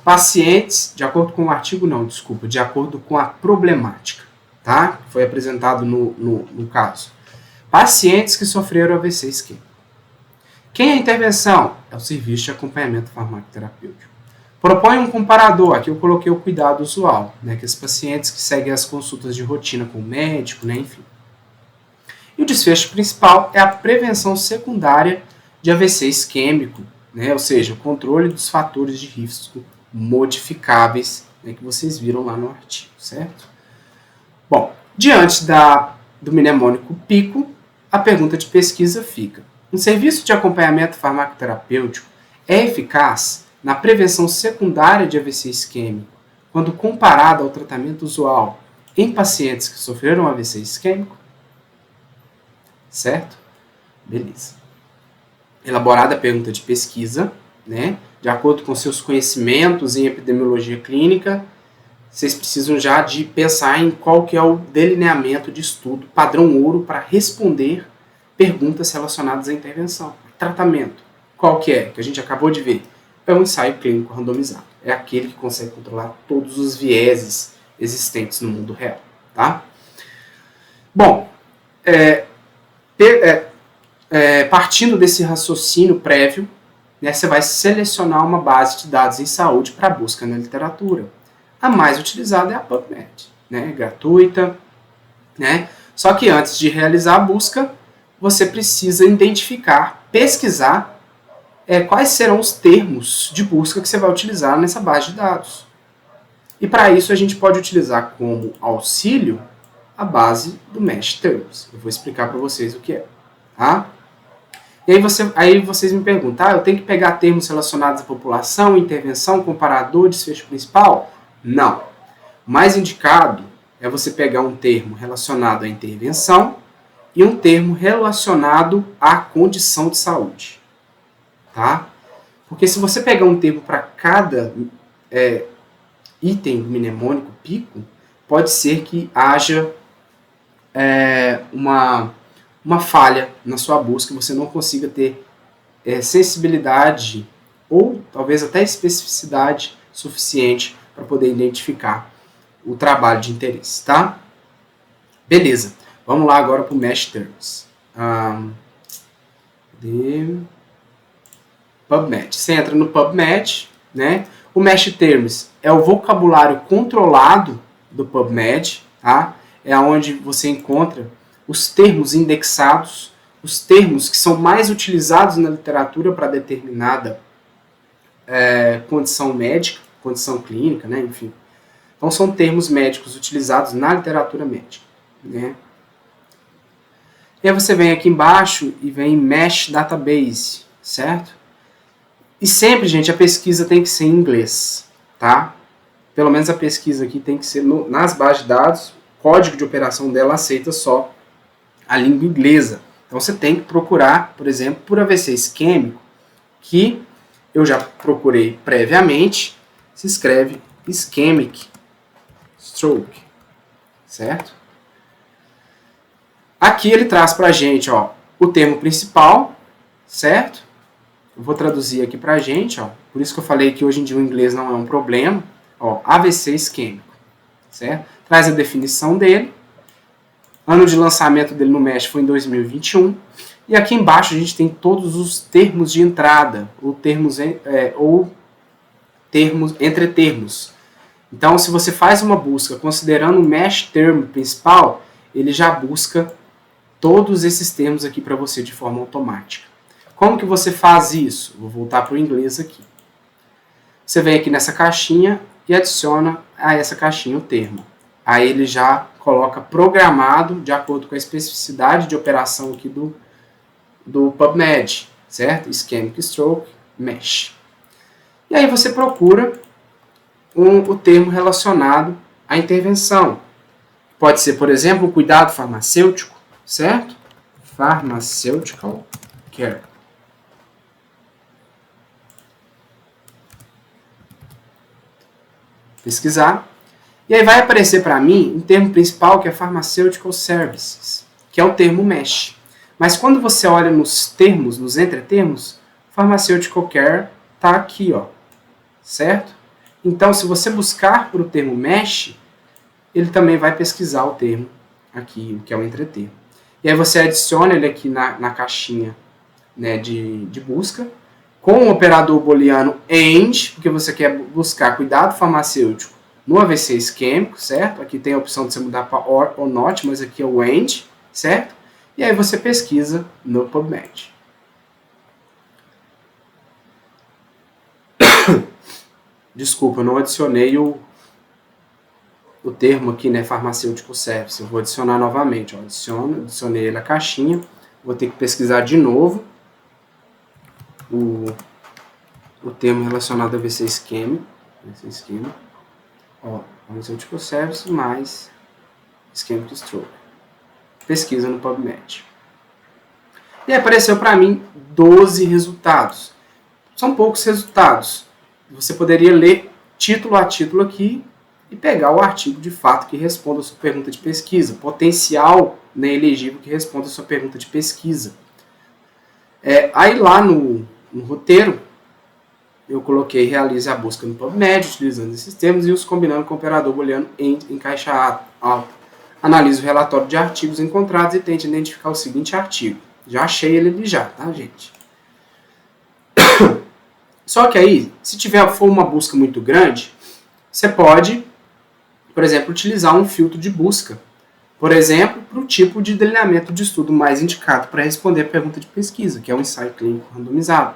Pacientes, de acordo com o artigo, não, desculpa, de acordo com a problemática, tá? Foi apresentado no caso. Pacientes que sofreram AVC isquêmico. Quem é a intervenção? É o serviço de acompanhamento farmacoterapêutico. Propõe um comparador, aqui eu coloquei o cuidado usual, né, que os pacientes que seguem as consultas de rotina com o médico, né, enfim. E o desfecho principal é a prevenção secundária de AVC isquêmico, né, ou seja, o controle dos fatores de risco modificáveis, né, que vocês viram lá no artigo, certo? Bom, diante do mnemônico PICO, a pergunta de pesquisa fica: um serviço de acompanhamento farmacoterapêutico é eficaz na prevenção secundária de AVC isquêmico quando comparado ao tratamento usual em pacientes que sofreram AVC isquêmico? Certo? Beleza. Elaborada a pergunta de pesquisa, né? De acordo com seus conhecimentos em epidemiologia clínica, vocês precisam já de pensar em qual que é o delineamento de estudo padrão ouro para responder perguntas relacionadas à intervenção. Tratamento. Qual que é? Que a gente acabou de ver. É um ensaio clínico randomizado. É aquele que consegue controlar todos os vieses existentes no mundo real. Tá? Bom, partindo desse raciocínio prévio, né, você vai selecionar uma base de dados em saúde para busca na literatura. A mais utilizada é a PubMed, né, gratuita, né? Só que antes de realizar a busca, você precisa identificar, pesquisar quais serão os termos de busca que você vai utilizar nessa base de dados. E para isso a gente pode utilizar como auxílio a base do Mesh Terms. Eu vou explicar para vocês o que é. Tá? E aí vocês me perguntam, eu tenho que pegar termos relacionados à população, intervenção, comparador, desfecho principal? Não. O mais indicado é você pegar um termo relacionado à intervenção e um termo relacionado à condição de saúde. Tá? Porque se você pegar um termo para cada item do mnemônico PICO, pode ser que haja uma falha na sua busca, você não consiga ter sensibilidade ou talvez até especificidade suficiente para poder identificar o trabalho de interesse, tá? Beleza, vamos lá agora para o Mesh Terms. PubMed. Você entra no PubMed, né? O Mesh Terms é o vocabulário controlado do PubMed, tá? É onde você encontra os termos indexados, os termos que são mais utilizados na literatura para determinada condição médica, condição clínica, né? Enfim. Então são termos médicos utilizados na literatura médica, né? E aí você vem aqui embaixo e vem Mesh Database, certo? E sempre, gente, a pesquisa tem que ser em inglês, tá? Pelo menos a pesquisa aqui tem que ser nas bases de dados, o código de operação dela aceita só a língua inglesa. Então você tem que procurar, por exemplo, por AVC isquêmico, que eu já procurei previamente, se escreve ischemic stroke, certo? Aqui ele traz pra gente, ó, o termo principal, certo? Eu vou traduzir aqui pra gente, ó. Por isso que eu falei que hoje em dia o inglês não é um problema. Ó, AVC isquêmico, certo? Traz a definição dele. Ano de lançamento dele no Mesh foi em 2021. E aqui embaixo a gente tem todos os termos de entrada, ou termos entre termos. Então, se você faz uma busca considerando o Mesh Term principal, ele já busca todos esses termos aqui para você de forma automática. Como que você faz isso? Vou voltar para o inglês aqui. Você vem aqui nessa caixinha e adiciona a essa caixinha o termo. Aí ele já coloca programado de acordo com a especificidade de operação aqui do PubMed, certo? Ischemic Stroke Mesh. E aí você procura o termo relacionado à intervenção. Pode ser, por exemplo, o cuidado farmacêutico, certo? Pharmaceutical care. Pesquisar. E aí vai aparecer para mim um termo principal que é Pharmaceutical Services, que é o termo MESH. Mas quando você olha nos termos, nos entretermos, Pharmaceutical Care está aqui, ó, certo? Então, se você buscar por o termo MESH, ele também vai pesquisar o termo aqui, que é o entretermo. E aí você adiciona ele aqui na caixinha, né, de busca, com o operador booleano AND, porque você quer buscar cuidado farmacêutico no AVC isquêmico, certo? Aqui tem a opção de você mudar para OR ou NOT, mas aqui é o AND, certo? E aí você pesquisa no PubMed. Desculpa, eu não adicionei o termo aqui, né, farmacêutico service. Eu vou adicionar novamente. Ó, adicionei ele na caixinha. Vou ter que pesquisar de novo o termo relacionado a AVC isquêmico. Ó, farmacêutico service mais isquêmico stroke. Pesquisa no PubMed. E apareceu para mim 12 resultados. São poucos resultados. Você poderia ler título a título aqui e pegar o artigo de fato que responda a sua pergunta de pesquisa. Potencial, né, elegível que responda a sua pergunta de pesquisa. Aí lá no roteiro, eu coloquei realize a busca no PubMed, utilizando esses termos e os combinando com o operador booleano em caixa alta. Analise o relatório de artigos encontrados e tente identificar o seguinte artigo. Já achei ele ali já, tá, gente? Só que aí, se for uma busca muito grande, você pode, por exemplo, utilizar um filtro de busca. Por exemplo, para o tipo de delineamento de estudo mais indicado para responder a pergunta de pesquisa, que é o ensaio clínico randomizado.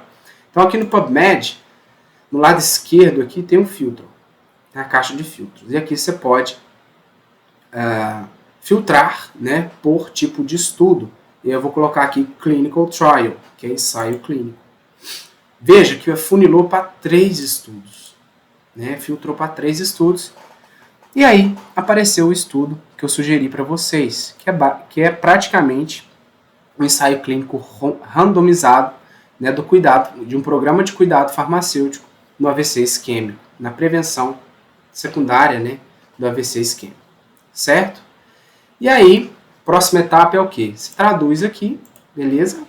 Então aqui no PubMed, no lado esquerdo aqui tem um filtro, tem a caixa de filtros. E aqui você pode filtrar, né, por tipo de estudo. E eu vou colocar aqui Clinical Trial, que é ensaio clínico. Veja que funilou para 3 estudos, né? Filtrou para 3 estudos. E aí apareceu o estudo que eu sugeri para vocês, que é praticamente um ensaio clínico randomizado, né, de um programa de cuidado farmacêutico no AVC isquêmico, na prevenção secundária, né, do AVC isquêmico, certo? E aí, próxima etapa é o quê? Você traduz aqui, beleza?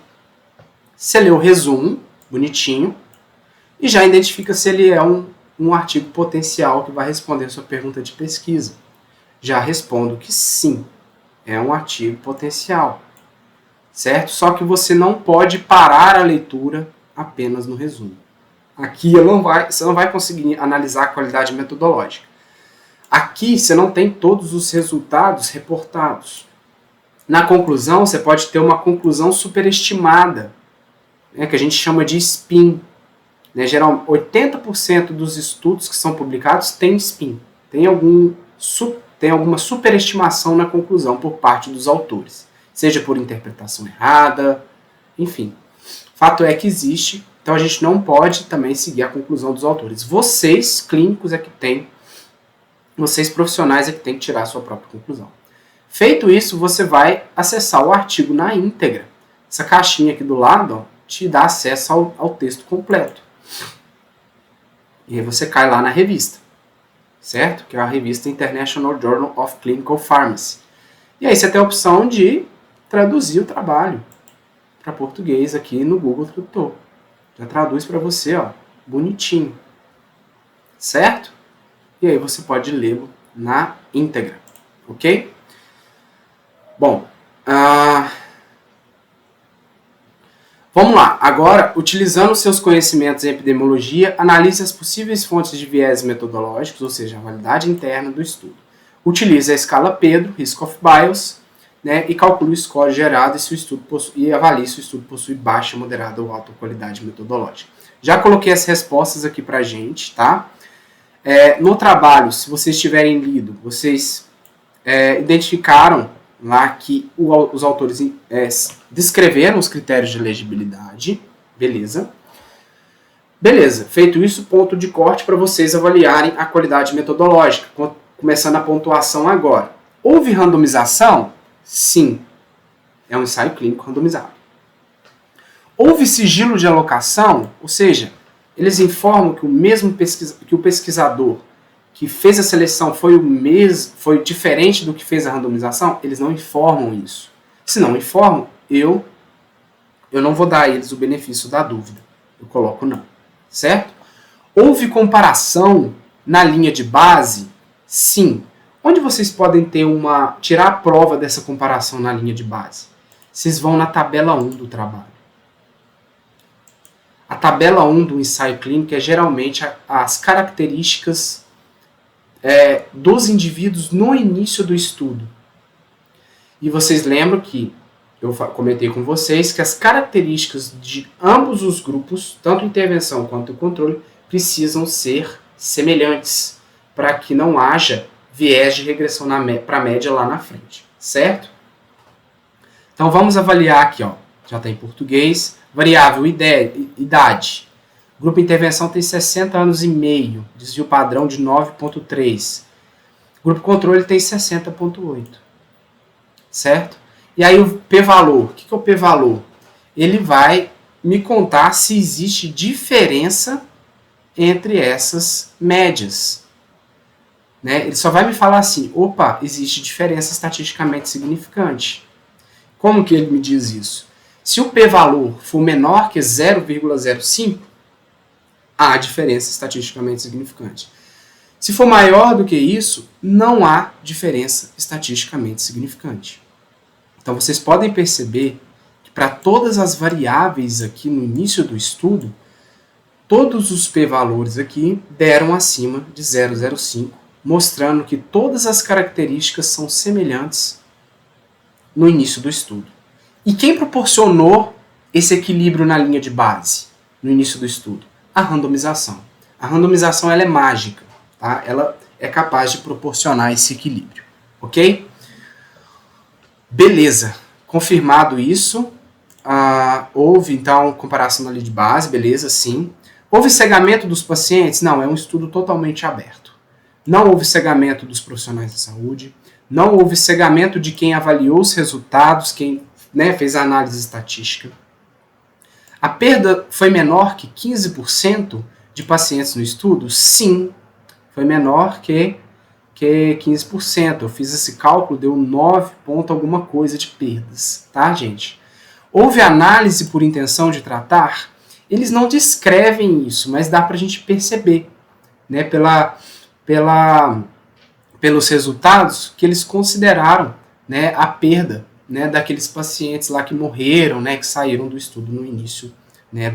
Você lê o resumo, bonitinho, e já identifica se ele é um artigo potencial que vai responder a sua pergunta de pesquisa. Já respondo que sim, é um artigo potencial, certo? Só que você não pode parar a leitura apenas no resumo. Aqui você não vai conseguir analisar a qualidade metodológica. Aqui você não tem todos os resultados reportados. Na conclusão, você pode ter uma conclusão superestimada, né, que a gente chama de spin. Né, geralmente, 80% dos estudos que são publicados tem spin. Tem alguma superestimação na conclusão por parte dos autores. Seja por interpretação errada, enfim. Fato é que existe, então a gente não pode também seguir a conclusão dos autores. Vocês, clínicos, vocês profissionais é que tem que tirar a sua própria conclusão. Feito isso, você vai acessar o artigo na íntegra. Essa caixinha aqui do lado, ó, te dá acesso ao texto completo. E aí você cai lá na revista, certo? Que é a revista International Journal of Clinical Pharmacy. E aí você tem a opção de traduzir o trabalho para português aqui no Google Tradutor. Já traduz para você, ó, bonitinho, certo? E aí você pode lê-lo na íntegra, ok? Bom, vamos lá. Agora, utilizando seus conhecimentos em epidemiologia, analise as possíveis fontes de viés metodológicos, ou seja, a validade interna do estudo. Utilize a escala Pedro, Risk of Bias, né, e calcule o score gerado e avalie se o estudo possui baixa, moderada ou alta qualidade metodológica. Já coloquei as respostas aqui pra gente, tá? No trabalho, se vocês tiverem lido, vocês identificaram lá que os autores descreveram os critérios de elegibilidade, beleza? Beleza, feito isso, ponto de corte para vocês avaliarem a qualidade metodológica, começando a pontuação agora. Houve randomização? Sim, é um ensaio clínico randomizado. Houve sigilo de alocação? Ou seja, eles informam que o pesquisador que fez a seleção foi diferente do que fez a randomização? Eles não informam isso. Se não informam, eu não vou dar a eles o benefício da dúvida. Eu coloco não, certo? Houve comparação na linha de base? Sim. Onde vocês podem tirar a prova dessa comparação na linha de base? vocês vão na tabela 1 do trabalho. A tabela 1 do ensaio clínico é geralmente as características dos indivíduos no início do estudo. E vocês lembram que eu comentei com vocês que as características de ambos os grupos, tanto intervenção quanto controle, precisam ser semelhantes para que não haja viés de regressão para a média lá na frente, certo? Então vamos avaliar aqui, ó, já está em português, variável idade. Grupo intervenção tem 60 anos e meio, desvio padrão de 9,3. Grupo controle tem 60,8, certo? E aí o p-valor, o que é o p-valor? Ele vai me contar se existe diferença entre essas médias. Né? Ele só vai me falar assim, opa, existe diferença estatisticamente significante. Como que ele me diz isso? Se o p-valor for menor que 0,05, há diferença estatisticamente significante. Se for maior do que isso, não há diferença estatisticamente significante. Então, vocês podem perceber que para todas as variáveis aqui no início do estudo, todos os p-valores aqui deram acima de 0,05, mostrando que todas as características são semelhantes no início do estudo. E quem proporcionou esse equilíbrio na linha de base no início do estudo? A randomização. A randomização ela é mágica, tá? Ela é capaz de proporcionar esse equilíbrio, ok? Beleza, confirmado isso, houve então comparação na linha de base, beleza, sim. Houve cegamento dos pacientes? Não, é um estudo totalmente aberto. Não houve cegamento dos profissionais da saúde, não houve cegamento de quem avaliou os resultados, quem fez a análise estatística. A perda foi menor que 15% de pacientes no estudo? Sim, foi menor que 15%. Eu fiz esse cálculo, deu 9 ponto alguma coisa de perdas, tá, gente? Houve análise por intenção de tratar? Eles não descrevem isso, mas dá pra gente perceber, né, pelos resultados que eles consideraram, né, a perda, né, daqueles pacientes lá que morreram, né, que saíram do estudo no início, né,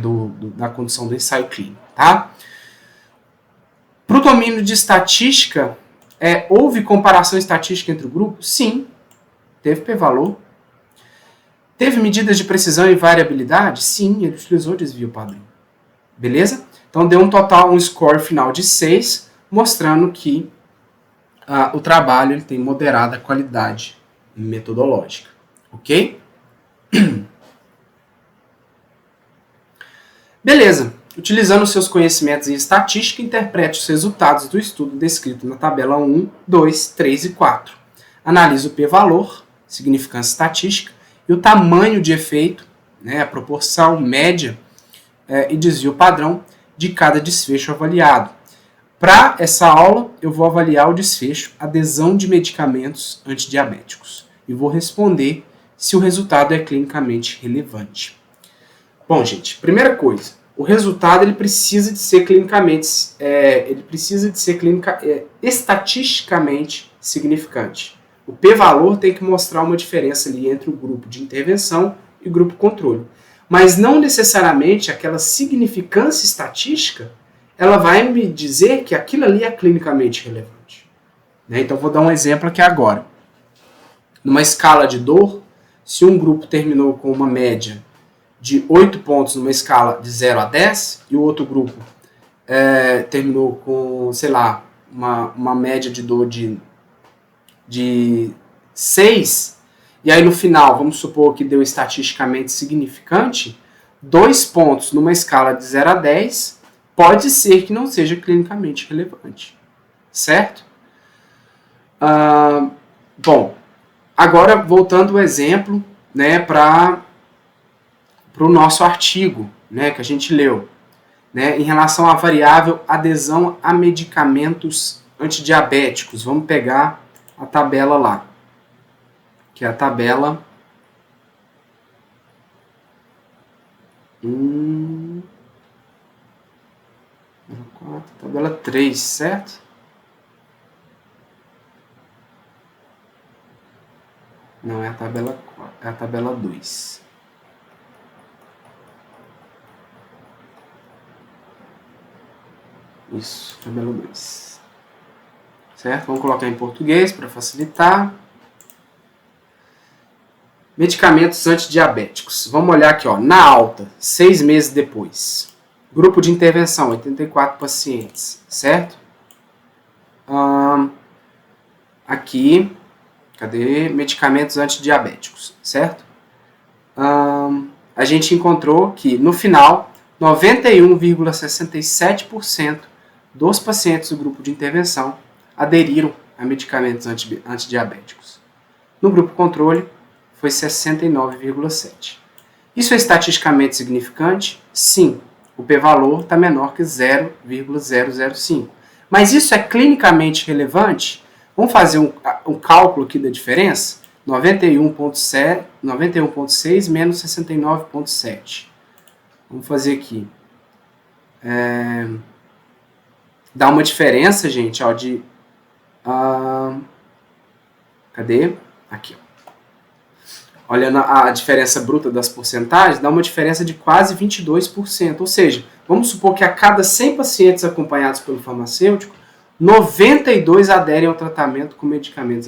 da condição do ensaio clínico, tá? Pro domínio de estatística, houve comparação estatística entre o grupo? Sim, teve p-valor. Teve medidas de precisão e variabilidade? Sim, ele utilizou desvio padrão. Beleza? Então deu um score final de 6, mostrando que o trabalho ele tem moderada qualidade metodológica. Ok? Beleza. Utilizando seus conhecimentos em estatística, interprete os resultados do estudo descrito na tabela 1, 2, 3 e 4. Analise o p-valor, significância estatística, e o tamanho de efeito, né, a proporção média e desvio padrão de cada desfecho avaliado. Para essa aula, eu vou avaliar o desfecho adesão de medicamentos antidiabéticos e vou responder se o resultado é clinicamente relevante. Bom, gente, primeira coisa, o resultado ele precisa de ser estatisticamente significante. O p-valor tem que mostrar uma diferença ali entre o grupo de intervenção e o grupo controle. Mas não necessariamente aquela significância estatística ela vai me dizer que aquilo ali é clinicamente relevante. Né? Então, vou dar um exemplo aqui agora. Numa escala de dor, se um grupo terminou com uma média de 8 pontos numa escala de 0 a 10, e o outro grupo terminou com, sei lá, uma média de dor de 6, e aí no final, vamos supor que deu estatisticamente significante, 2 pontos numa escala de 0 a 10, pode ser que não seja clinicamente relevante, certo? Bom, agora voltando ao exemplo, né, para o nosso artigo, né, que a gente leu, né, em relação à variável adesão a medicamentos antidiabéticos. Vamos pegar a tabela lá, que é a tabela tabela 3, certo? Não, é a tabela 4, é a tabela 2. Isso, tabela 2. Certo? Vamos colocar em português para facilitar. Medicamentos antidiabéticos. Vamos olhar aqui, ó, na alta, 6 meses depois. Grupo de intervenção, 84 pacientes, certo? Aqui, cadê? Medicamentos antidiabéticos, certo? A gente encontrou que, no final, 91,67% dos pacientes do grupo de intervenção aderiram a medicamentos antidiabéticos. No grupo controle, foi 69,7%. Isso é estatisticamente significante? Sim. O p-valor está menor que 0,005. Mas isso é clinicamente relevante? Vamos fazer um cálculo aqui da diferença? 91,6 menos 69,7. Vamos fazer aqui. Dá uma diferença, gente, ó, de... cadê? Aqui, ó. Olhando a diferença bruta das porcentagens, dá uma diferença de quase 22%. Ou seja, vamos supor que a cada 100 pacientes acompanhados pelo farmacêutico, 92 aderem ao tratamento com medicamentos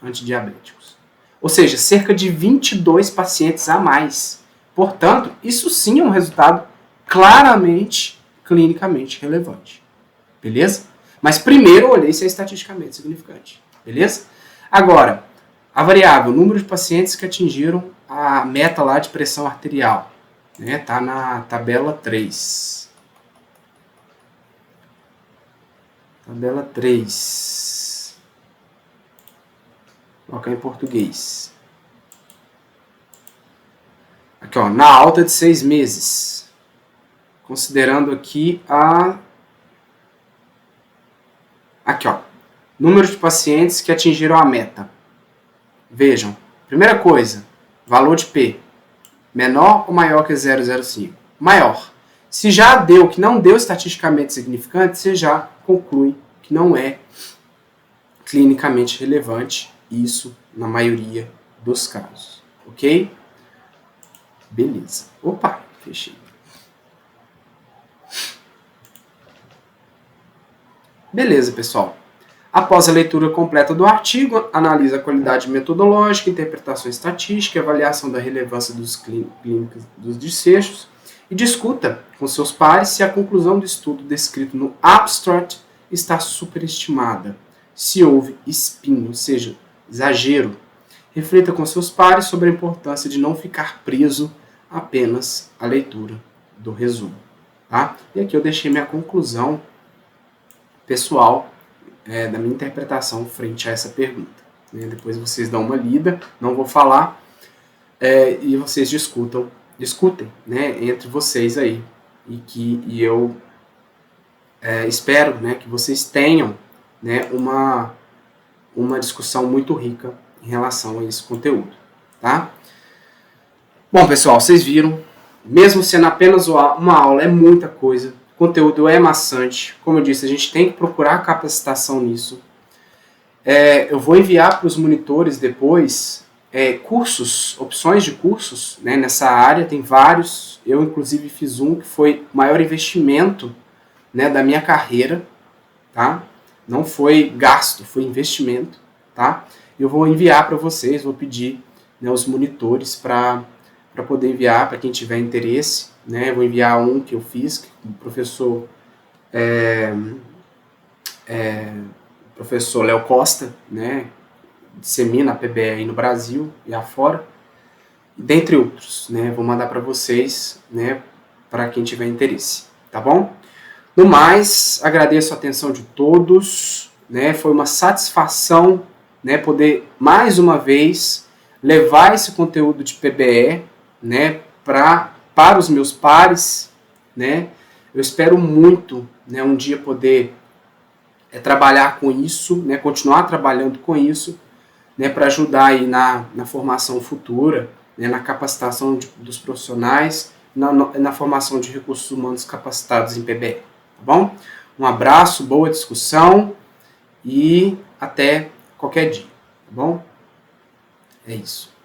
antidiabéticos. Ou seja, cerca de 22 pacientes a mais. Portanto, isso sim é um resultado claramente, clinicamente relevante. Beleza? Mas primeiro eu olhei se é estatisticamente significante. Beleza? Agora, a variável, número de pacientes que atingiram a meta lá de pressão arterial. Tá na tabela 3. Tabela 3. Vou colocar em português. Aqui, ó, na alta de 6 meses. Considerando aqui Aqui, ó. Número de pacientes que atingiram a meta. Vejam, primeira coisa, valor de P, menor ou maior que 0,05? Maior. Se já deu que não deu estatisticamente significante, você já conclui que não é clinicamente relevante isso na maioria dos casos. Ok? Beleza. Opa, fechei. Beleza, pessoal. Após a leitura completa do artigo, analise a qualidade metodológica, interpretação estatística e avaliação da relevância dos clínicos dos desfechos e discuta com seus pares se a conclusão do estudo descrito no abstract está superestimada, se houve spin, ou seja, exagero. Reflita com seus pares sobre a importância de não ficar preso apenas à leitura do resumo. Tá? E aqui eu deixei minha conclusão pessoal da minha interpretação frente a essa pergunta. Depois vocês dão uma lida, não vou falar, e vocês discutem, entre vocês aí, e eu espero, que vocês tenham, uma discussão muito rica em relação a esse conteúdo, tá? Bom, pessoal, vocês viram, mesmo sendo apenas uma aula, é muita coisa. O conteúdo é maçante. Como eu disse, a gente tem que procurar capacitação nisso. Eu vou enviar para os monitores depois cursos, opções de cursos, nessa área. Tem vários. Eu, inclusive, fiz um que foi o maior investimento da minha carreira. Tá? Não foi gasto, foi investimento. Tá? Eu vou enviar para vocês, vou pedir os monitores para poder enviar para quem tiver interesse. Vou enviar um que eu fiz, que o professor Léo Costa, dissemina a PBE aí no Brasil e afora, dentre outros. Vou mandar para vocês, para quem tiver interesse, tá bom? No mais, agradeço a atenção de todos, foi uma satisfação poder, mais uma vez, levar esse conteúdo de PBE para os meus pares, Eu espero muito, um dia poder trabalhar com isso, continuar trabalhando com isso, para ajudar aí na formação futura, na capacitação dos profissionais, na formação de recursos humanos capacitados em PBE, tá bom? Um abraço, boa discussão e até qualquer dia, tá bom? É isso.